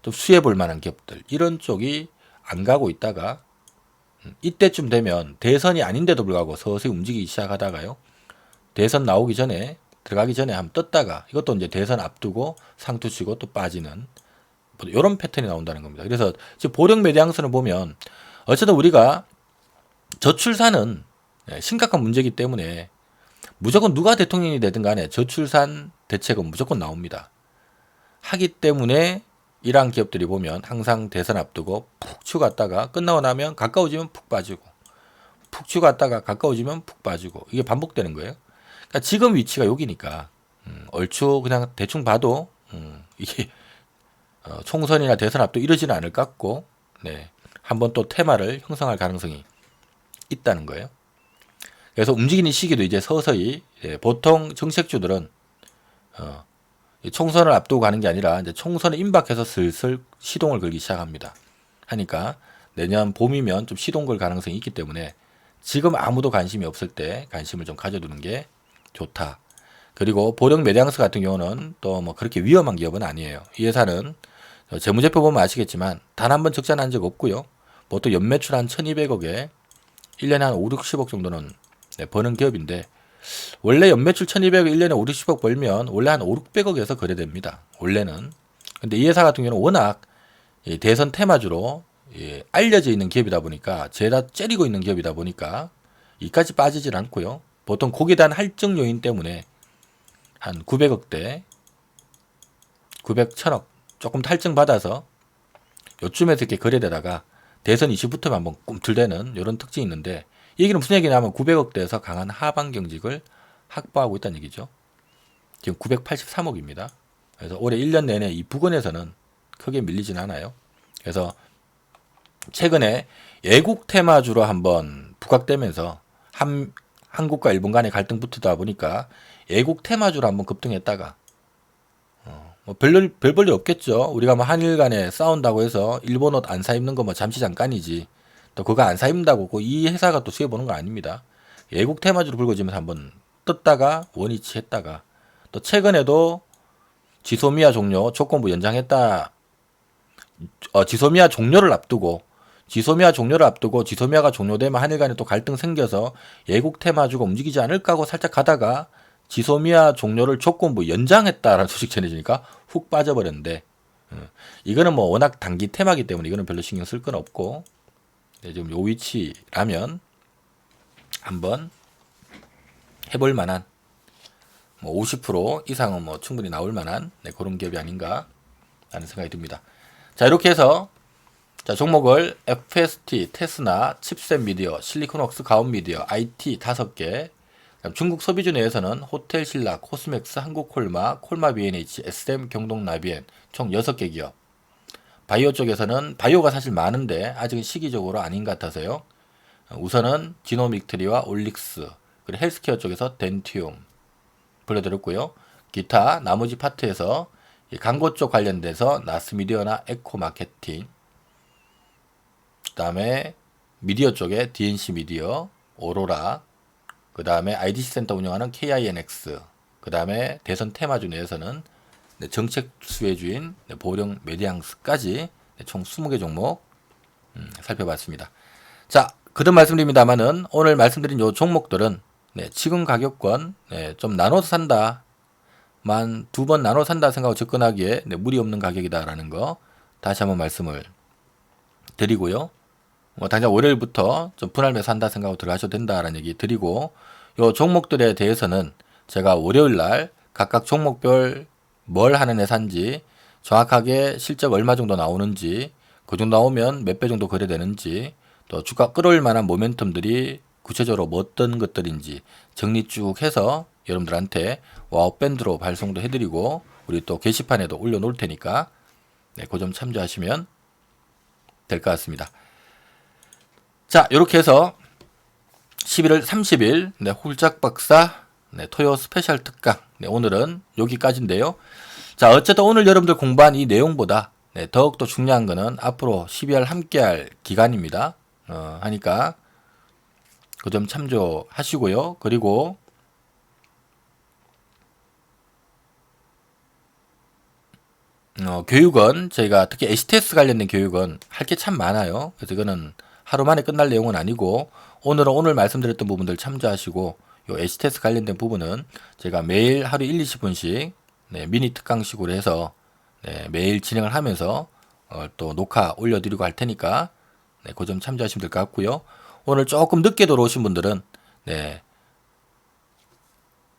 좀 수혜 볼 만한 기업들 이런 쪽이 안 가고 있다가 이때쯤 되면 대선이 아닌데도 불구하고 서서히 움직이기 시작하다가요. 대선 나오기 전에 들어가기 전에 한번 떴다가 이것도 이제 대선 앞두고 상투 치고 또 빠지는 이런 패턴이 나온다는 겁니다. 그래서 지금 보력 매대항선을 보면 어쨌든 우리가 저출산은 심각한 문제이기 때문에 무조건 누가 대통령이 되든 간에 저출산 대책은 무조건 나옵니다. 하기 때문에 이러한 기업들이 보면 항상 대선 앞두고 푹 치고 갔다가 끝나고 나면 가까워지면 푹 빠지고 푹 치고 갔다가 가까워지면 푹 빠지고 이게 반복되는 거예요. 그러니까 지금 위치가 여기니까 얼추 그냥 대충 봐도 이게 총선이나 대선 앞도 이러지는 않을 것 같고 네, 한번 또 테마를 형성할 가능성이 있다는 거예요. 그래서 움직이는 시기도 이제 서서히 보통 정책주들은 총선을 앞두고 가는 게 아니라 이제 총선을 임박해서 슬슬 시동을 걸기 시작합니다. 하니까 내년 봄이면 좀 시동 걸 가능성이 있기 때문에 지금 아무도 관심이 없을 때 관심을 좀 가져두는 게 좋다. 그리고 보력 매대항서 같은 경우는 또 뭐 그렇게 위험한 기업은 아니에요. 이 회사는 재무제표 보면 아시겠지만 단 한 번 적자 난 적 없고요. 보통 연매출 한 1200억에 1년에 한 5, 60억 정도는 버는 기업인데 원래 연매출 1200억 1년에 5, 60억 벌면 원래 한 5, 600억에서 거래됩니다. 원래는. 근데 이 회사 같은 경우는 워낙 대선 테마주로 알려져 있는 기업이다 보니까 죄다 째리고 있는 기업이다 보니까 이까지 빠지질 않고요. 보통 거기에 대한 할증 요인 때문에 한 900억대 900, 1000억 조금 탈증 받아서 요쯤에서 이렇게 거래되다가 대선 이슈 붙으면 한번 꿈틀대는 이런 특징이 있는데 이 얘기는 무슨 얘기냐면 900억대에서 강한 하방 경직을 확보하고 있다는 얘기죠. 지금 983억입니다. 그래서 올해 1년 내내 이 부근에서는 크게 밀리진 않아요. 그래서 최근에 애국 테마주로 한번 부각되면서 한국과 일본 간의 갈등 붙다 보니까 애국 테마주로 한번 급등했다가 뭐 별 볼 일 없겠죠. 우리가 뭐 한일 간에 싸운다고 해서 일본 옷 안 사 입는 거 뭐 잠시 잠깐이지. 또 그거 안 사 입는다고 이 회사가 또 수혜 보는 거 아닙니다. 애국 테마주로 불거지면서 한번 떴다가 원위치 했다가 또 최근에도 지소미아 종료 조건부 연장했다. 지소미아 종료를 앞두고 지소미아가 종료되면 한일 간에 또 갈등 생겨서 애국 테마주가 움직이지 않을까 하고 살짝 가다가 지소미아 종료를 조건부 연장했다라는 소식 전해지니까 훅 빠져버렸는데 이거는 뭐 워낙 단기 테마기 때문에 이거는 별로 신경 쓸 건 없고 지금 요 위치라면 한번 해볼 만한 뭐 50% 이상은 뭐 충분히 나올 만한 그런 기업이 아닌가 라는 생각이 듭니다. 자 이렇게 해서 자 종목을 FST, 테스나, 칩셋 미디어, 실리콘웍스, 가온미디어, IT 5개 중국 소비주 내에서는 호텔신라, 코스맥스, 한국콜마, 콜마 B&H, SM, 경동나비엔 총 6개 기업. 바이오 쪽에서는 바이오가 사실 많은데 아직은 시기적으로 아닌 것 같아서요. 우선은 지노믹트리와 올릭스, 그리고 헬스케어 쪽에서 덴티움 불러드렸고요. 기타 나머지 파트에서 이 광고 쪽 관련돼서 나스미디어나 에코마케팅, 그 다음에 미디어 쪽에 DNC 미디어, 오로라, 그 다음에 IDC 센터 운영하는 KINX, 그 다음에 대선 테마주 내에서는 정책 수혜주인 보령 메디앙스까지 총 20개 종목 살펴봤습니다. 자, 그전 말씀드립니다만은 오늘 말씀드린 요 종목들은 지금 가격권 좀 나눠서 산다, 만 두 번 나눠 산다 생각하고 접근하기에 무리 없는 가격이다라는 거 다시 한번 말씀을 드리고요. 당장 월요일부터 좀 분할 매수한다 생각하고 들어가셔도 된다라는 얘기 드리고, 요 종목들에 대해서는 제가 월요일 날 각각 종목별 뭘 하는 회사인지, 정확하게 실적 얼마 정도 나오는지, 그 정도 나오면 몇 배 정도 거래되는지, 또 주가 끌어올 만한 모멘텀들이 구체적으로 뭐 어떤 것들인지 정리 쭉 해서 여러분들한테 와우 밴드로 발송도 해드리고, 우리 또 게시판에도 올려놓을 테니까 그 점 참조하시면 될 것 같습니다. 자, 이렇게 해서 11월 30일 홀짝 박사 토요 스페셜 특강, 오늘은 여기까지인데요. 자, 어쨌든 오늘 여러분들 공부한 이 내용보다 더욱더 중요한 거는 앞으로 12월 함께할 기간입니다. 하니까 그 점 참조하시고요. 그리고 교육은 저희가 특히 HTS 관련된 교육은 할 게 참 많아요. 그래서 이거는 하루 만에 끝날 내용은 아니고, 오늘은 오늘 말씀드렸던 부분들 참조하시고, 요 HTS 관련된 부분은 제가 매일 하루 1, 20분씩 미니 특강식으로 해서 매일 진행을 하면서 또 녹화 올려드리고 할 테니까 그 점 참조하시면 될 것 같고요. 오늘 조금 늦게 들어오신 분들은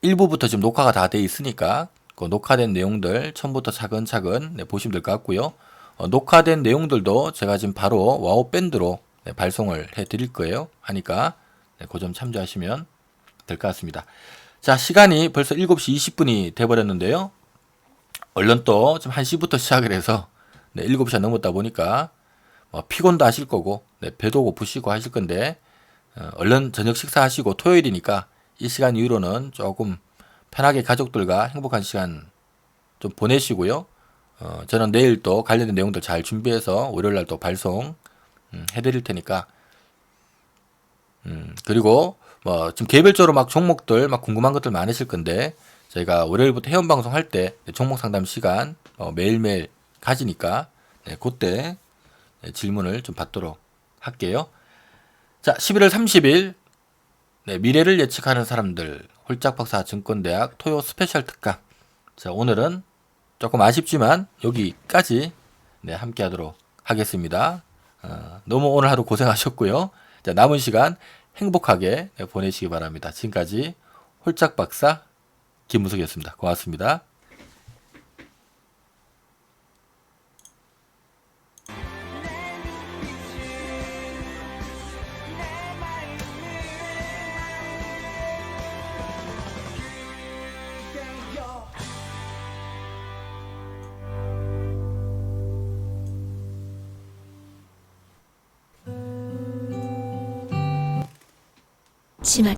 1부부터 지금 녹화가 다 돼 있으니까 그 녹화된 내용들 처음부터 차근차근 보시면 될 것 같고요. 녹화된 내용들도 제가 지금 바로 와우 밴드로 발송을 해 드릴 거예요. 하니까 그 점 참조하시면 될 것 같습니다. 자, 시간이 벌써 7시 20분이 돼 버렸는데요. 얼른 또 지금 1시부터 시작을 해서 7시가 넘었다 보니까 피곤도 하실 거고 배도 고프시고 하실 건데, 얼른 저녁 식사하시고 토요일이니까 이 시간 이후로는 조금 편하게 가족들과 행복한 시간 좀 보내시고요. 저는 내일 또 관련된 내용들 잘 준비해서 월요일날 또 발송 해드릴 테니까, 그리고 지금 개별적으로 막 종목들 막 궁금한 것들 많으실 건데, 저희가 월요일부터 회원 방송할 때 종목 상담 시간 매일매일 가지니까 그때 질문을 좀 받도록 할게요. 자, 11월 30일 미래를 예측하는 사람들 홀짝박사 증권대학 토요 스페셜 특강. 자, 오늘은 조금 아쉽지만 여기까지 함께 하도록 하겠습니다. 너무 오늘 하루 고생하셨고요. 자, 남은 시간 행복하게 보내시기 바랍니다. 지금까지 홀짝박사 김무석이었습니다. 고맙습니다. 치마